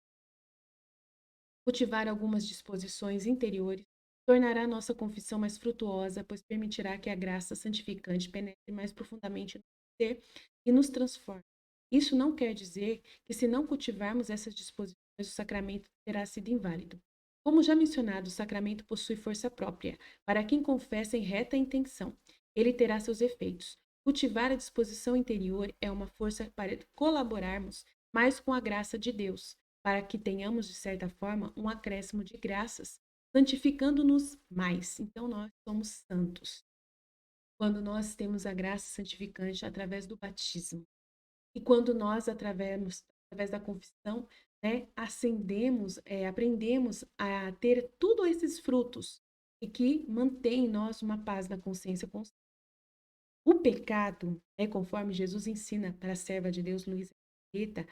cultivar algumas disposições interiores, tornará nossa confissão mais frutuosa, pois permitirá que a graça santificante penetre mais profundamente no ser e nos transforme. Isso não quer dizer que, se não cultivarmos essas disposições, o sacramento terá sido inválido. Como já mencionado, o sacramento possui força própria. Para quem confessa em reta intenção, ele terá seus efeitos. Cultivar a disposição interior é uma força para colaborarmos mais com a graça de Deus, para que tenhamos, de certa forma, um acréscimo de graças, santificando-nos mais. Então, nós somos santos quando nós temos a graça santificante através do batismo. E quando nós, através da confissão, né, aprendemos a ter todos esses frutos e que mantém em nós uma paz na consciência constante. O pecado, conforme Jesus ensina para a serva de Deus, Luísa Rita,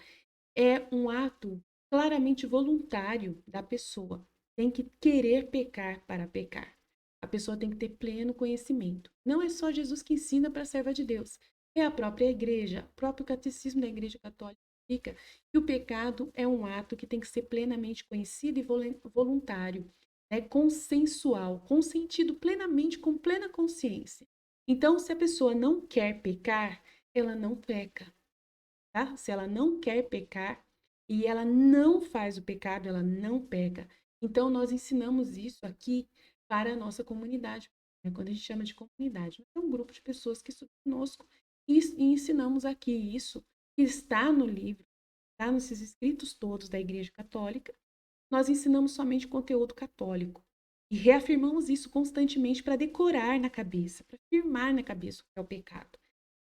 é um ato claramente voluntário da pessoa. Tem que querer pecar para pecar. A pessoa tem que ter pleno conhecimento. Não é só Jesus que ensina para a serva de Deus. É a própria igreja, o próprio catecismo da Igreja Católica explica que o pecado é um ato que tem que ser plenamente conhecido e voluntário, né? Consensual, consentido plenamente, com plena consciência. Então, se a pessoa não quer pecar, ela não peca. Tá? Se ela não quer pecar e ela não faz o pecado, ela não peca. Então, nós ensinamos isso aqui para a nossa comunidade. Né? Quando a gente chama de comunidade, é um grupo de pessoas que estudam conosco e ensinamos aqui isso que está no livro, está nesses escritos todos da Igreja Católica. Nós ensinamos somente conteúdo católico e reafirmamos isso constantemente para decorar na cabeça, para firmar na cabeça o que é o pecado.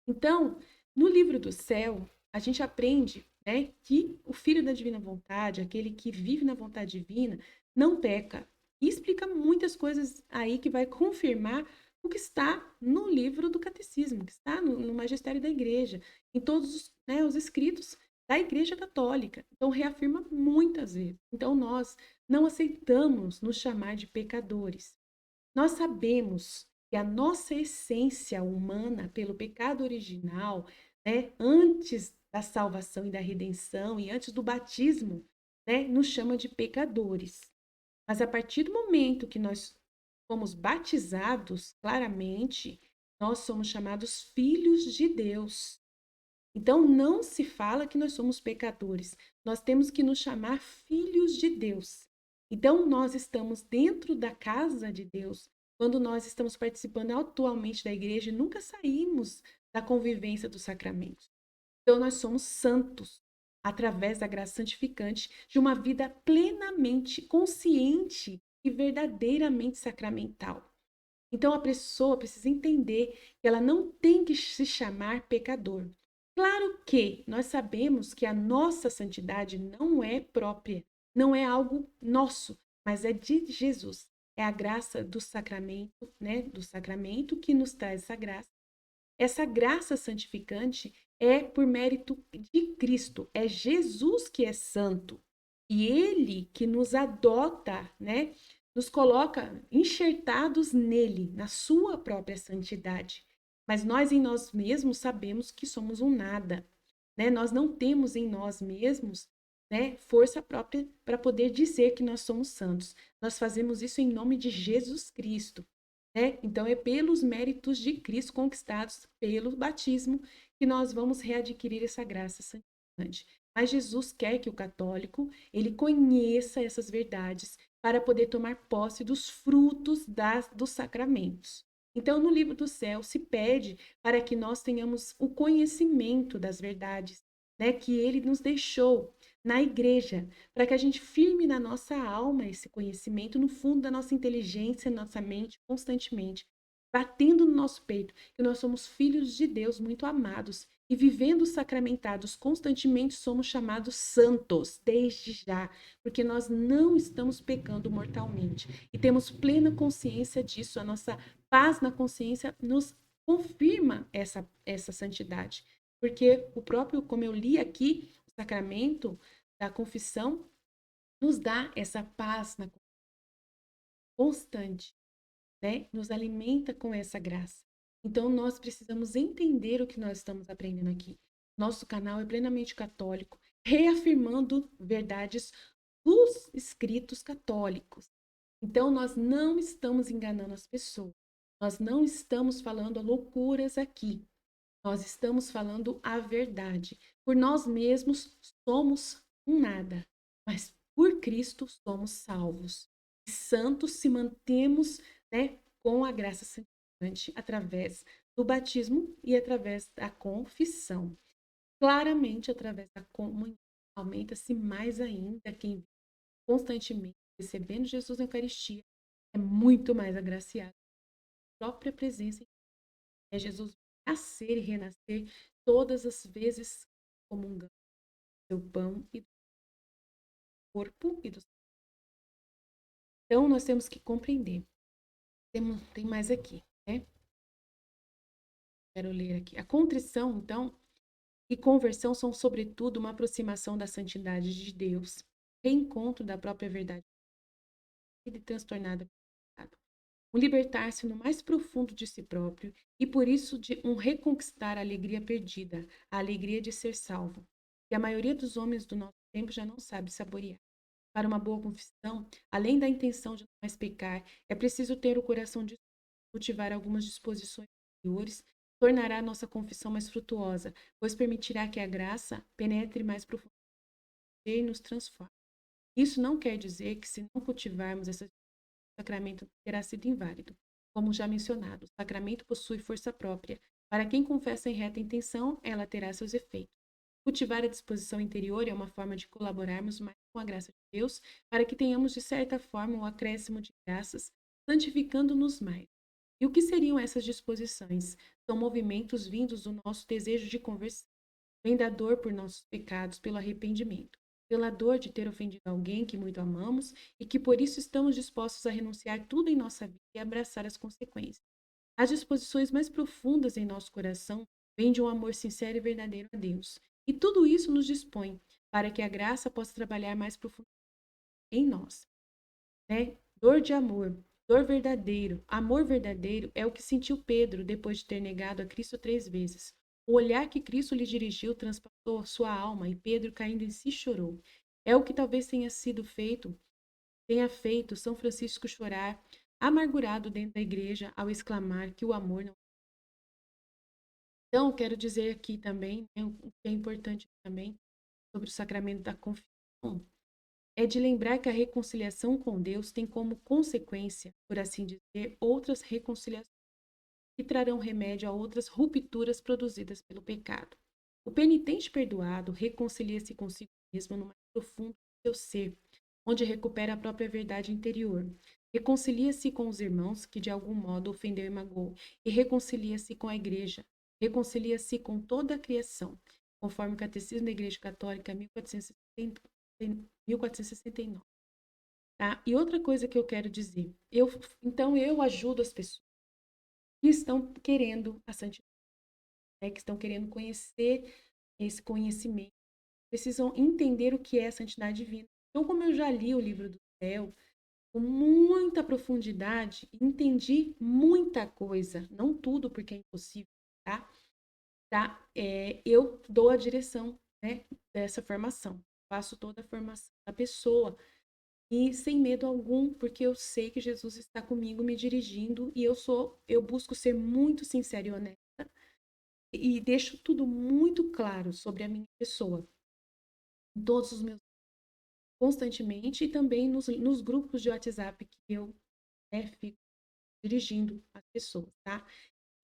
Então, no livro do céu, a gente aprende, né, que o Filho da Divina Vontade, aquele que vive na vontade divina, não peca. E explica muitas coisas aí que vai confirmar o que está no livro do Catecismo, que está no Magistério da Igreja, em todos os, né, os escritos da Igreja Católica. Então, reafirma muitas vezes. Então, nós não aceitamos nos chamar de pecadores. Nós sabemos que a nossa essência humana, pelo pecado original, né, antes da salvação e da redenção e antes do batismo, né, nos chama de pecadores. Mas a partir do momento que nós fomos batizados, claramente, nós somos chamados filhos de Deus. Então, não se fala que nós somos pecadores. Nós temos que nos chamar filhos de Deus. Então, nós estamos dentro da casa de Deus quando nós estamos participando atualmente da igreja e nunca saímos da convivência dos sacramentos. Então, nós somos santos através da graça santificante de uma vida plenamente consciente e verdadeiramente sacramental. Então, a pessoa precisa entender que ela não tem que se chamar pecador. Claro que nós sabemos que a nossa santidade não é própria, não é algo nosso, mas é de Jesus. É a graça do sacramento, né? Do sacramento que nos traz essa graça. Essa graça santificante é por mérito de Cristo. É Jesus que é santo. E ele que nos adota, né? Nos coloca enxertados nele, na sua própria santidade. Mas nós em nós mesmos sabemos que somos um nada, né? Nós não temos em nós mesmos, né, força própria para poder dizer que nós somos santos. Nós fazemos isso em nome de Jesus Cristo, né? Então é pelos méritos de Cristo conquistados pelo batismo que nós vamos readquirir essa graça santificante. Mas Jesus quer que o católico ele conheça essas verdades para poder tomar posse dos frutos dos sacramentos. Então, no livro do céu se pede para que nós tenhamos o conhecimento das verdades, né, que ele nos deixou na igreja, para que a gente firme na nossa alma esse conhecimento, no fundo da nossa inteligência, nossa mente, constantemente, batendo no nosso peito, que nós somos filhos de Deus muito amados e vivendo sacramentados constantemente somos chamados santos desde já, porque nós não estamos pecando mortalmente e temos plena consciência disso. A nossa paz na consciência nos confirma essa santidade, porque o próprio, como eu li aqui, o sacramento da confissão nos dá essa paz na constante, né? Nos alimenta com essa graça. Então, nós precisamos entender o que nós estamos aprendendo aqui. Nosso canal é plenamente católico, reafirmando verdades dos escritos católicos. Então, nós não estamos enganando as pessoas. Nós não estamos falando loucuras aqui. Nós estamos falando a verdade. Por nós mesmos somos um nada, mas por Cristo somos salvos. E santos se mantemos, né, com a graça santificante através do batismo e através da confissão. Claramente através da comunhão. Aumenta-se mais ainda quem constantemente recebendo Jesus na Eucaristia é muito mais agraciado. A própria presença é Jesus nascer e renascer todas as vezes comungando do seu pão e do corpo e do sangue. Então, nós temos que compreender. Tem mais aqui, né? Quero ler aqui. A contrição, então, e conversão são, sobretudo, uma aproximação da santidade de Deus, reencontro da própria verdade e transtornada pelo pecado. Um libertar-se no mais profundo de si próprio e, por isso, de um reconquistar a alegria perdida, a alegria de ser salvo, que a maioria dos homens do nosso tempo já não sabe saborear. Para uma boa confissão, além da intenção de não mais pecar, é preciso ter o coração disposto, cultivar algumas disposições interiores, tornará a nossa confissão mais frutuosa, pois permitirá que a graça penetre mais profundamente e nos transforme. Isso não quer dizer que, se não cultivarmos essa o sacramento terá sido inválido. Como já mencionado, o sacramento possui força própria. Para quem confessa em reta intenção, ela terá seus efeitos. Cultivar a disposição interior é uma forma de colaborarmos mais com a graça de Deus, para que tenhamos, de certa forma, um acréscimo de graças, santificando-nos mais. E o que seriam essas disposições? São movimentos vindos do nosso desejo de conversão, vem da dor por nossos pecados, pelo arrependimento, pela dor de ter ofendido alguém que muito amamos e que por isso estamos dispostos a renunciar tudo em nossa vida e abraçar as consequências. As disposições mais profundas em nosso coração vêm de um amor sincero e verdadeiro a Deus. E tudo isso nos dispõe para que a graça possa trabalhar mais profundamente em nós, né? Dor de amor, dor verdadeiro, amor verdadeiro é o que sentiu Pedro depois de ter negado a Cristo 3 vezes. O olhar que Cristo lhe dirigiu transpassou sua alma e Pedro, caindo em si, chorou. É o que talvez tenha feito São Francisco chorar, amargurado dentro da igreja, ao exclamar que o amor não. Então, quero dizer aqui também, né, o que é importante também sobre o sacramento da confissão, é de lembrar que a reconciliação com Deus tem como consequência, por assim dizer, outras reconciliações que trarão remédio a outras rupturas produzidas pelo pecado. O penitente perdoado reconcilia-se consigo mesmo no mais profundo do seu ser, onde recupera a própria verdade interior. Reconcilia-se com os irmãos que de algum modo ofendeu e magoou, e reconcilia-se com a igreja, reconcilia-se com toda a criação, conforme o Catecismo da Igreja Católica 1469. Tá? E outra coisa que eu quero dizer, então eu ajudo as pessoas que estão querendo a santidade, né, que estão querendo conhecer esse conhecimento, precisam entender o que é a santidade divina. Então, como eu já li o livro do céu com muita profundidade, entendi muita coisa, não tudo porque é impossível, tá? Eu dou a direção, né, dessa formação, faço toda a formação da pessoa e sem medo algum, porque eu sei que Jesus está comigo me dirigindo e eu busco ser muito sincera e honesta e deixo tudo muito claro sobre a minha pessoa, em todos os meus constantemente e também nos grupos de WhatsApp que eu, né, fico dirigindo as pessoas, tá?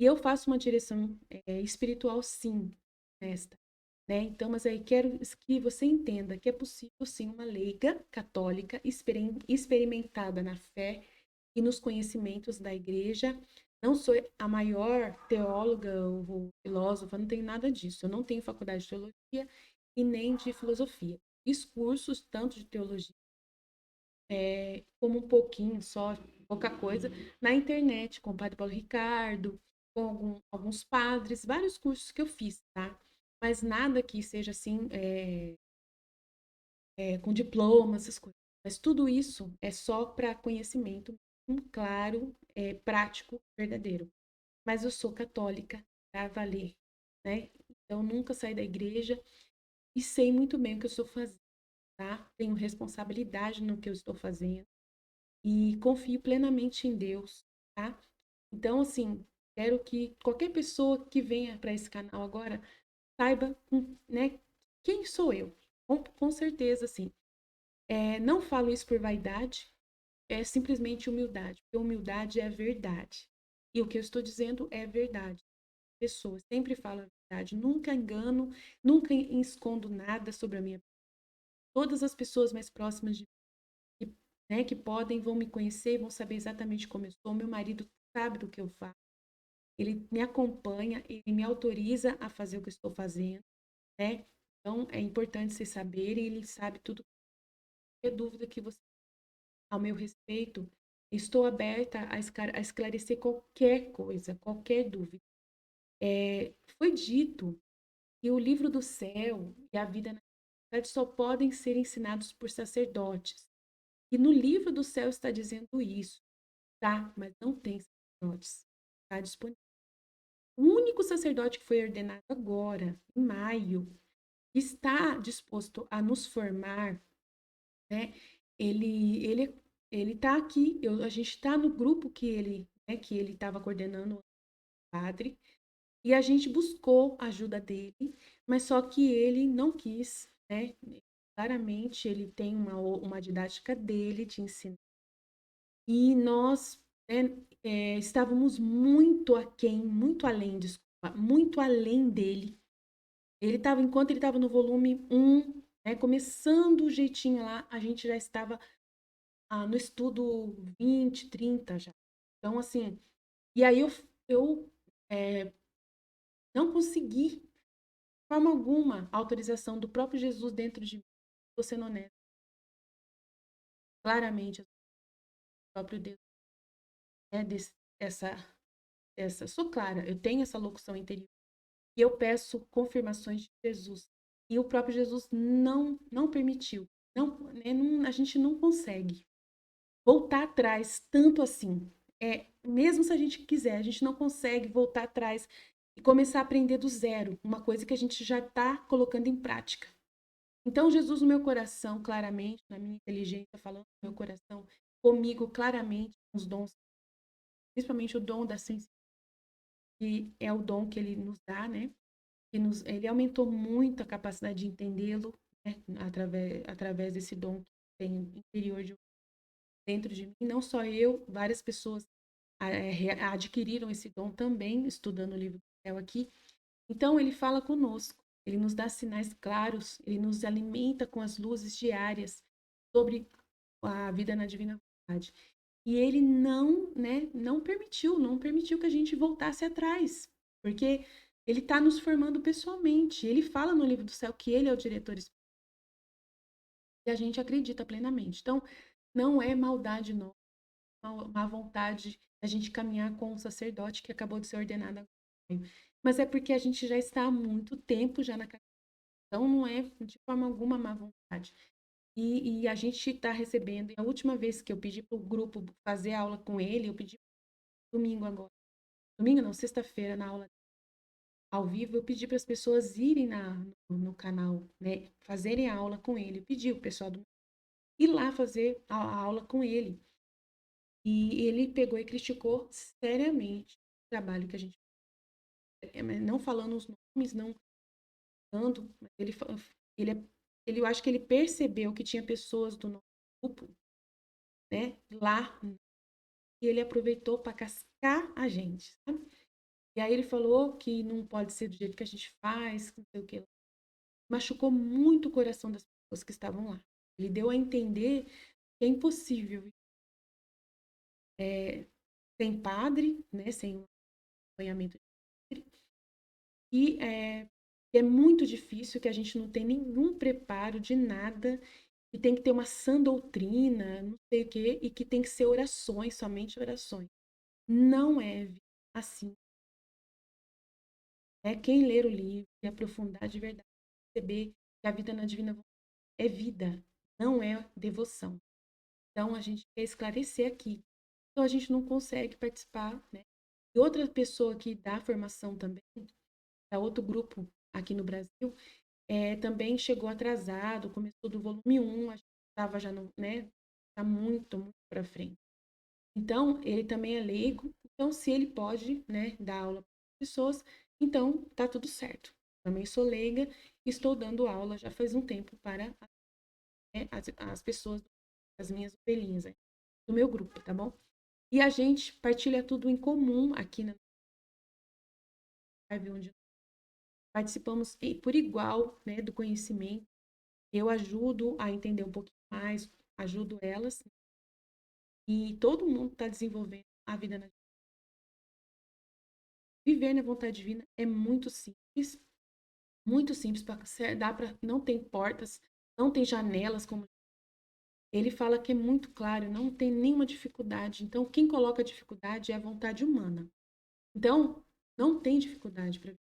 E eu faço uma direção espiritual, sim, nesta, né? Então, mas aí quero que você entenda que é possível, sim, uma leiga católica experimentada na fé e nos conhecimentos da igreja. Não sou a maior teóloga ou filósofa, não tenho nada disso. Eu não tenho faculdade de teologia e nem de filosofia. Fiz cursos tanto de teologia como um pouquinho só, pouca coisa, na internet, com o Padre Paulo Ricardo, com alguns padres, vários cursos que eu fiz, tá? Mas nada que seja assim, com diploma, essas coisas. Mas tudo isso é só para conhecimento, claro, prático, verdadeiro. Mas eu sou católica para valer, né? Então nunca saí da igreja e sei muito bem o que eu estou fazendo, tá? Tenho responsabilidade no que eu estou fazendo e confio plenamente em Deus, tá? Então, assim, quero que qualquer pessoa que venha para esse canal agora saiba, né, quem sou eu. Com certeza, assim. Não falo isso por vaidade, é simplesmente humildade, porque humildade é verdade. E o que eu estou dizendo é verdade. Pessoas sempre falam a verdade, nunca engano, nunca escondo nada sobre a minha. Todas as pessoas mais próximas de que, né, que podem vão me conhecer, vão saber exatamente como eu sou. Meu marido sabe do que eu faço. Ele me acompanha, ele me autoriza a fazer o que eu estou fazendo, né? Então é importante vocês saberem, ele sabe tudo. Qualquer dúvida que você, ao meu respeito, estou aberta a esclarecer qualquer coisa, qualquer dúvida. Foi dito que o livro do céu e a vida na verdade só podem ser ensinados por sacerdotes. E no livro do céu está dizendo isso, tá? Mas não tem sacerdotes. Está disponível. O único sacerdote que foi ordenado agora, em maio, está disposto a nos formar, né? Ele está aqui. A gente está no grupo que ele estava coordenando, o padre, e a gente buscou a ajuda dele, mas só que ele não quis, né? Claramente ele tem uma didática dele de ensino. E nós, né, estávamos muito aquém, muito além, desculpa, muito além dele. Enquanto ele estava no volume 1, né, começando o jeitinho lá, a gente já estava no estudo 20, 30 já. Então, assim, e aí eu não consegui, de forma alguma, a autorização do próprio Jesus dentro de mim, estou sendo honesta. Claramente, o próprio Deus, né, essa, sou clara, eu tenho essa locução interior. E eu peço confirmações de Jesus. E o próprio Jesus não permitiu. Não, né, a gente não consegue voltar atrás tanto assim. Mesmo se a gente quiser, a gente não consegue voltar atrás e começar a aprender do zero, uma coisa que a gente já está colocando em prática. Então, Jesus no meu coração, claramente, na minha inteligência, falando no meu coração, comigo claramente, os dons, principalmente o dom da sensibilidade, que é o dom que ele nos dá, né? Ele aumentou muito a capacidade de entendê-lo, né? Através desse dom que tem interior dentro de mim. Não só eu, várias pessoas adquiriram esse dom também, estudando o livro do céu aqui. Então, ele fala conosco, ele nos dá sinais claros, ele nos alimenta com as luzes diárias sobre a vida na divina vontade. E ele não permitiu que a gente voltasse atrás, porque ele está nos formando pessoalmente. Ele fala no livro do céu que ele é o diretor espiritual e a gente acredita plenamente. Então, não é maldade, não, má vontade da gente caminhar com um sacerdote que acabou de ser ordenado agora. Mas é porque a gente já está há muito tempo já na caminhada. Então, não é de forma alguma má vontade. E a gente está recebendo. E a última vez que eu pedi para o grupo fazer aula com ele, eu pedi domingo agora. Domingo não, sexta-feira, na aula ao vivo, eu pedi para as pessoas irem no canal, né? Fazerem a aula com ele. Eu pedi o pessoal ir lá fazer a aula com ele. E ele pegou e criticou seriamente o trabalho que a gente não falando os nomes, não tanto, mas ele, eu acho que ele percebeu que tinha pessoas do nosso grupo, né, lá, e ele aproveitou para cascar a gente, sabe? E aí ele falou que não pode ser do jeito que a gente faz, não sei o que. Machucou muito o coração das pessoas que estavam lá. Ele deu a entender que é impossível sem padre, né, sem um acompanhamento de padre, e é muito difícil, que a gente não tem nenhum preparo de nada, e tem que ter uma sã doutrina, não sei o quê, e que tem que ser orações, somente orações. Não é assim. Quem ler o livro e aprofundar de verdade, perceber que a vida na Divina Vontade é vida, não é devoção. Então, a gente quer esclarecer aqui. Então, a gente não consegue participar, né? E outra pessoa que dá formação também, da outro grupo aqui no Brasil, também chegou atrasado, começou do volume 1, a gente estava já, né? Está muito, muito para frente. Então, ele também é leigo, então se ele pode, né, dar aula para as pessoas, então tá tudo certo. Também sou leiga e estou dando aula já faz um tempo para, né, as pessoas, as minhas ovelhinhas, né, do meu grupo, tá bom? E a gente partilha tudo em comum aqui na live, onde participamos por igual, né, do conhecimento. Eu ajudo a entender um pouquinho mais, ajudo elas, e todo mundo está desenvolvendo a vida na viver na vontade divina é muito simples, dá para não tem portas, não tem janelas, como ele fala, que é muito claro, não tem nenhuma dificuldade. Então, quem coloca dificuldade é a vontade humana. Então, não tem dificuldade para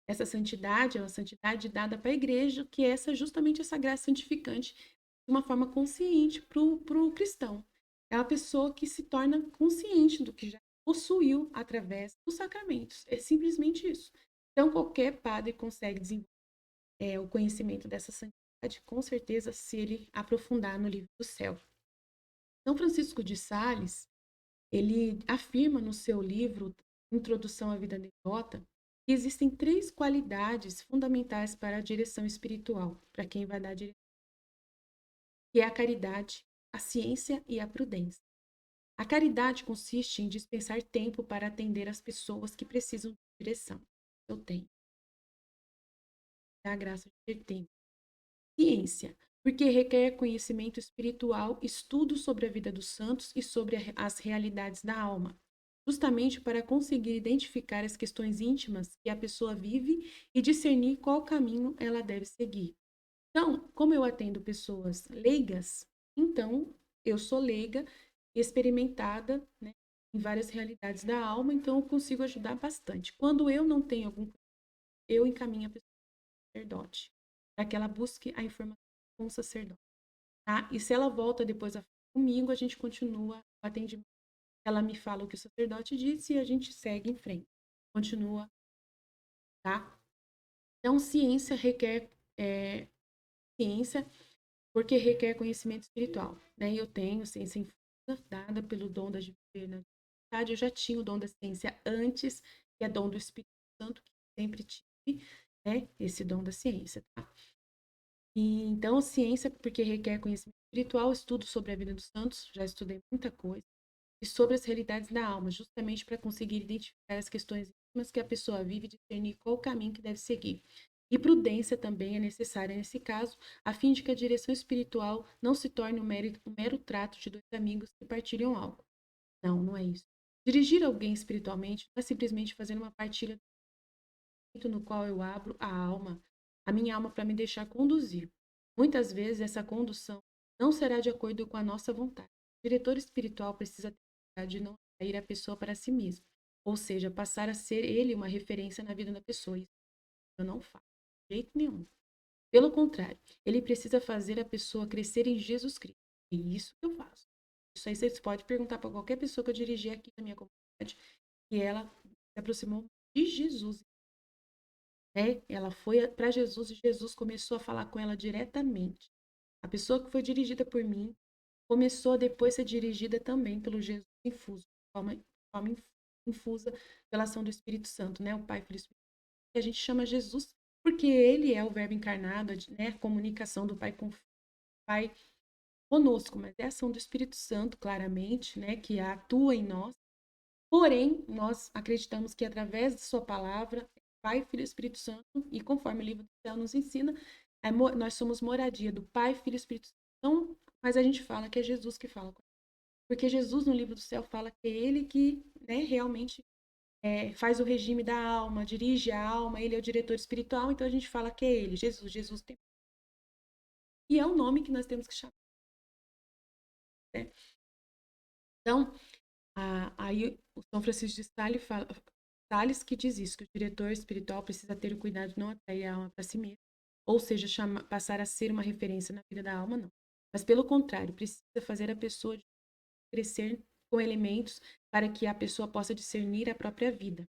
essa santidade, é uma santidade dada para a igreja, que é justamente essa graça santificante de uma forma consciente para o cristão. É uma pessoa que se torna consciente do que já possuiu através dos sacramentos. É simplesmente isso. Então, qualquer padre consegue desenvolver o conhecimento dessa santidade, com certeza, se ele aprofundar no livro do céu. São Francisco de Sales, ele afirma no seu livro Introdução à Vida Devota que existem 3 qualidades fundamentais para a direção espiritual, para quem vai dar a direção, que é a caridade, a ciência e a prudência. A caridade consiste em dispensar tempo para atender as pessoas que precisam de direção. Eu tenho. É a graça de ter tempo. Ciência, porque requer conhecimento espiritual, estudo sobre a vida dos santos e sobre as realidades da alma, justamente para conseguir identificar as questões íntimas que a pessoa vive e discernir qual caminho ela deve seguir. Então, como eu atendo pessoas leigas, então eu sou leiga, experimentada, né, em várias realidades da alma, então eu consigo ajudar bastante. Quando eu não tenho eu encaminho a pessoa. sacerdote, para que ela busque a informação com o sacerdote, tá? E se ela volta depois a falar comigo, a gente continua o atendimento. Ela me fala o que o sacerdote disse e a gente segue em frente. Continua, tá? Então, ciência requer ciência porque requer conhecimento espiritual, né? E eu tenho ciência infusa, dada pelo dom da divindade. Eu já tinha o dom da ciência antes, que é dom do Espírito Santo, que sempre tive, né? Esse dom da ciência, tá? E, então, ciência, porque requer conhecimento espiritual, estudo sobre a vida dos santos, já estudei muita coisa, e sobre as realidades da alma, justamente para conseguir identificar as questões íntimas que a pessoa vive e discernir qual o caminho que deve seguir. E prudência também é necessária nesse caso, a fim de que a direção espiritual não se torne um mero trato de dois amigos que partilham algo. Não, não é isso. Dirigir alguém espiritualmente não é simplesmente fazer uma partilha no qual eu abro a minha alma para me deixar conduzir. Muitas vezes essa condução não será de acordo com a nossa vontade. O diretor espiritual precisa ter a cuidado de não atrair a pessoa para si mesmo, ou seja, passar a ser ele uma referência na vida da pessoa. Isso eu não faço, de jeito nenhum. Pelo contrário, ele precisa fazer a pessoa crescer em Jesus Cristo. É isso que eu faço. Isso aí você pode perguntar para qualquer pessoa que eu dirigi aqui na minha comunidade, que ela se aproximou de Jesus, né? Ela foi para Jesus e Jesus começou a falar com ela diretamente. A pessoa que foi dirigida por mim começou a depois ser dirigida também pelo Jesus infuso, forma infusa pela ação do Espírito Santo, né? O Pai, Filho e Espírito Santo, que a gente chama Jesus porque ele é o verbo encarnado, né? A comunicação do Pai com o Pai conosco, mas é a ação do Espírito Santo, claramente, né? Que atua em nós. Porém, nós acreditamos que através de sua palavra, Pai, Filho e Espírito Santo, e conforme o livro do céu nos ensina, nós somos moradia do Pai, Filho e Espírito Santo. Então, mas a gente fala que é Jesus que fala. Porque Jesus, no livro do céu, fala que é ele que, né, realmente faz o regime da alma, dirige a alma, ele é o diretor espiritual, então a gente fala que é ele, Jesus. Jesus tem. E é o nome que nós temos que chamar. Né? Então, aí o São Francisco de Sales fala, Sales que diz isso, que o diretor espiritual precisa ter o cuidado de não atrair a alma para si mesmo, ou seja, passar a ser uma referência na vida da alma, não. Mas, pelo contrário, precisa fazer a pessoa crescer com elementos para que a pessoa possa discernir a própria vida.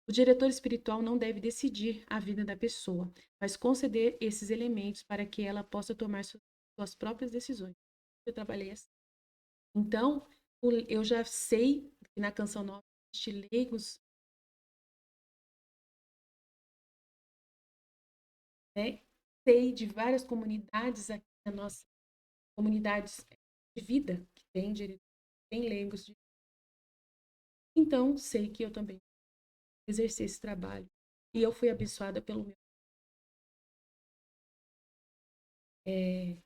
O diretor espiritual não deve decidir a vida da pessoa, mas conceder esses elementos para que ela possa tomar suas próprias decisões. Eu trabalhei assim. Então, eu já sei que na Canção Nova existe leigos, né? Sei de várias comunidades aqui na nossa comunidades de vida que tem diretor, tem leigos. Então, sei que eu também exercer esse trabalho. E eu fui abençoada pelo meu. Se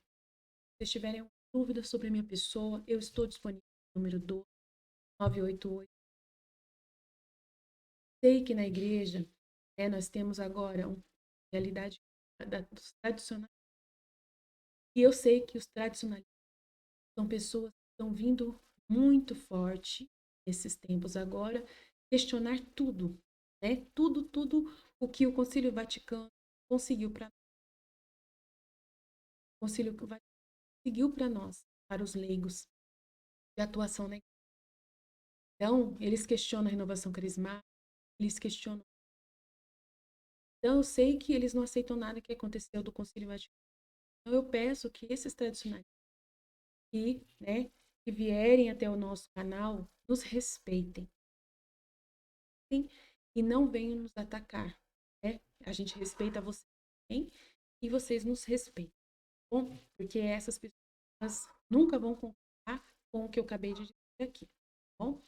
vocês tiverem dúvidas sobre a minha pessoa, eu estou disponível no número 988. Sei que na igreja, nós temos agora uma realidade dos tradicionais. E eu sei que os tradicionalistas são pessoas que estão vindo muito forte nesses tempos agora, questionar tudo, né? Tudo o que o Concílio Vaticano conseguiu para conseguiu para nós, para os leigos, de atuação na igreja. Então, eles questionam a renovação carismática, eles questionam. Então, eu sei que eles não aceitam nada que aconteceu do Concílio Vaticano. Então, eu peço que esses tradicionais que vierem até o nosso canal nos respeitem e não venham nos atacar. Né? A gente respeita vocês também e vocês nos respeitam. Bom? Porque essas pessoas nunca vão concordar com o que eu acabei de dizer aqui. Bom?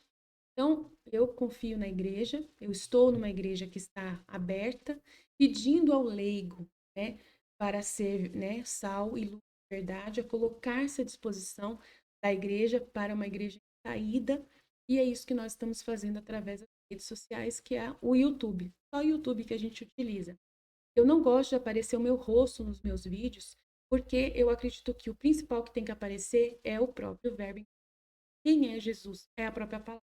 Então, eu confio na igreja, eu estou numa igreja que está aberta, pedindo ao leigo, né, para ser, né, sal e luz de verdade, a colocar-se à disposição da igreja para uma igreja em saída, e é isso que nós estamos fazendo através das redes sociais, que é o YouTube. Só o YouTube que a gente utiliza. Eu não gosto de aparecer o meu rosto nos meus vídeos, porque eu acredito que o principal que tem que aparecer é o próprio verbo. Quem é Jesus? É a própria palavra.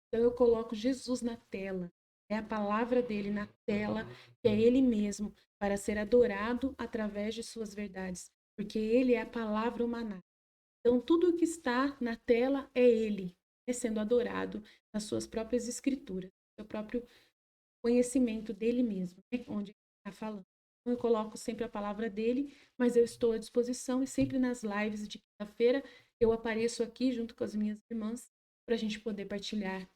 Então eu coloco Jesus na tela, é a palavra dele na tela, que é ele mesmo, para ser adorado através de suas verdades, porque ele é a palavra humanada. Então, tudo o que está na tela é ele, sendo adorado nas suas próprias escrituras, seu próprio conhecimento dele mesmo, né? Onde ele está falando. Então, eu coloco sempre a palavra dele, mas eu estou à disposição e sempre nas lives de quinta-feira eu apareço aqui junto com as minhas irmãs para a gente poder partilhar.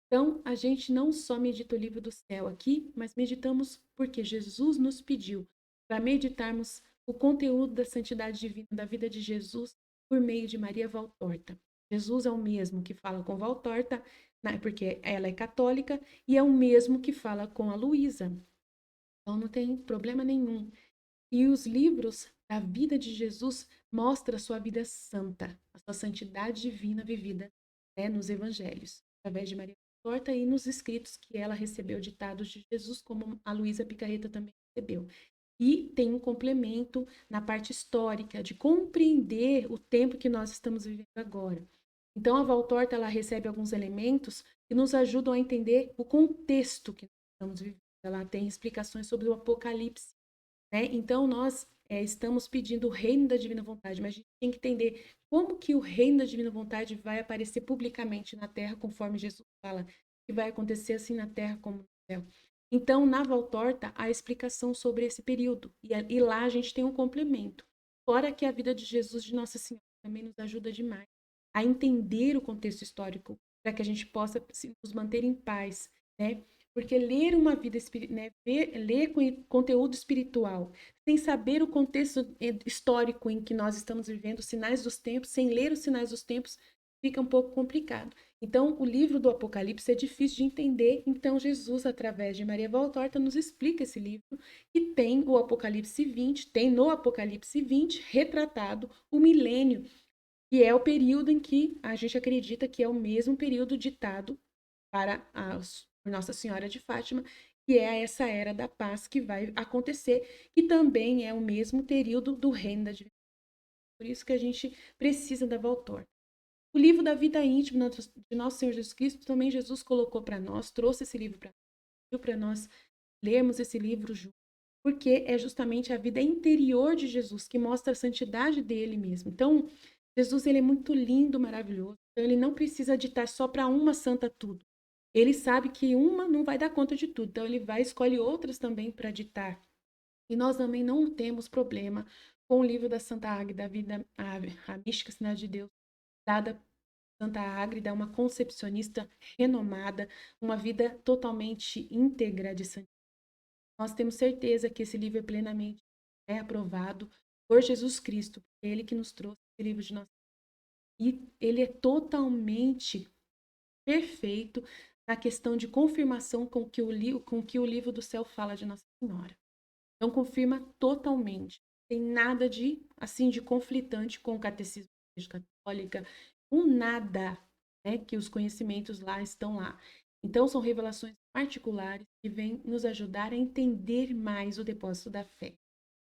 Então, a gente não só medita o livro do céu aqui, mas meditamos porque Jesus nos pediu para meditarmos o conteúdo da santidade divina da vida de Jesus por meio de Maria Valtorta. Jesus é o mesmo que fala com Valtorta, né, porque ela é católica, e é o mesmo que fala com a Luísa. Então, não tem problema nenhum. E os livros da vida de Jesus mostram a sua vida santa, a sua santidade divina vivida, né, nos evangelhos, através de Maria Torta e nos escritos que ela recebeu ditados de Jesus, como a Luísa Picarreta também recebeu. E tem um complemento na parte histórica, de compreender o tempo que nós estamos vivendo agora. Então, a Valtorta ela recebe alguns elementos que nos ajudam a entender o contexto que nós estamos vivendo. Ela tem explicações sobre o Apocalipse, né? Então, nós estamos pedindo o reino da divina vontade, mas a gente tem que entender como que o reino da divina vontade vai aparecer publicamente na Terra, conforme Jesus fala, que vai acontecer assim na Terra como no céu. Então, na Valtorta, há explicação sobre esse período, e lá a gente tem um complemento. Fora que a vida de Jesus, de Nossa Senhora, também nos ajuda demais a entender o contexto histórico, para que a gente possa nos manter em paz, né? Porque ler uma vida, né, ler conteúdo espiritual, sem saber o contexto histórico em que nós estamos vivendo, os sinais dos tempos, sem ler os sinais dos tempos, fica um pouco complicado. Então, o livro do Apocalipse é difícil de entender, então Jesus, através de Maria Valtorta, nos explica esse livro, e tem o Apocalipse 20, tem no Apocalipse 20 retratado o milênio, que é o período em que a gente acredita que é o mesmo período ditado para por Nossa Senhora de Fátima, que é essa era da paz que vai acontecer, que também é o mesmo período do reino da divindade. Por isso que a gente precisa da Valtorta. O livro da vida íntima de Nosso Senhor Jesus Cristo também Jesus colocou para nós, trouxe esse livro para nós lermos esse livro junto, porque é justamente a vida interior de Jesus que mostra a santidade dele mesmo. Então, Jesus ele é muito lindo, maravilhoso. Então, ele não precisa ditar só para uma santa tudo. Ele sabe que uma não vai dar conta de tudo, então ele vai escolhe outras também para ditar. E nós também não temos problema com o livro da Santa Águida, a mística Cidade de Deus, dada Santa Ágreda, uma concepcionista renomada, uma vida totalmente íntegra de santidade. Nós temos certeza que esse livro é plenamente aprovado por Jesus Cristo, ele que nos trouxe esse livro de nós. E ele é totalmente perfeito na questão de confirmação com que o livro do céu fala de Nossa Senhora. Então confirma totalmente. Tem nada de assim de conflitante com o catecismo da Igreja Católica, com nada, né, que os conhecimentos lá estão lá. Então são revelações particulares que vêm nos ajudar a entender mais o depósito da fé,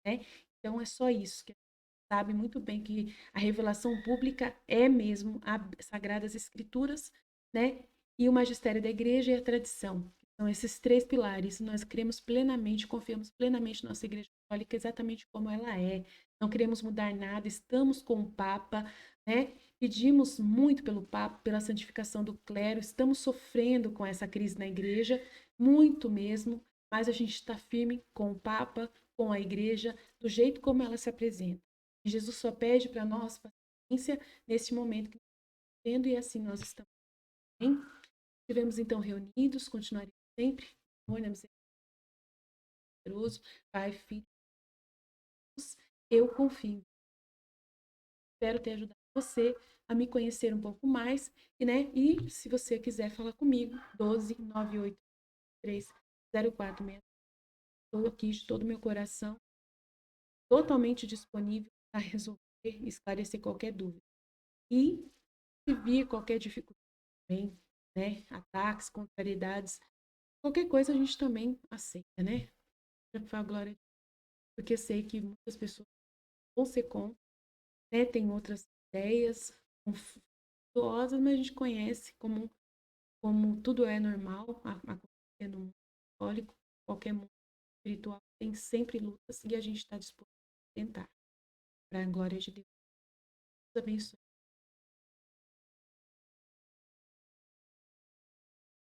né? Então é só isso que a gente sabe muito bem que a revelação pública é mesmo as Sagradas Escrituras, né? E o magistério da igreja e a tradição. São esses três pilares. Nós cremos plenamente, confiamos plenamente na nossa igreja católica exatamente como ela é. Não queremos mudar nada, estamos com o Papa, né? Pedimos muito pelo Papa, pela santificação do clero, estamos sofrendo com essa crise na igreja, muito mesmo, mas a gente está firme com o Papa, com a igreja, do jeito como ela se apresenta. E Jesus só pede para nós paciência nesse momento que estamos vivendo, e assim nós estamos. Bem? Estivemos então reunidos, continuaremos sempre, amor, na misericórdia, Pai, Filho, eu confio. Espero ter ajudado você a me conhecer um pouco mais, né? E se você quiser falar comigo, 12 983 0466. Estou aqui de todo o meu coração, totalmente disponível para resolver e esclarecer qualquer dúvida. E se vir qualquer dificuldade também, né? Ataques, contrariedades, qualquer coisa a gente também aceita, né? Para glória, porque sei que muitas pessoas vão ser contra, né? Tem outras ideias conflituosas, mas a gente conhece como tudo é normal acontecer no mundo católico, qualquer mundo. espiritual tem sempre lutas e a gente está disposto a tentar, para a glória de Deus. Deus abençoe.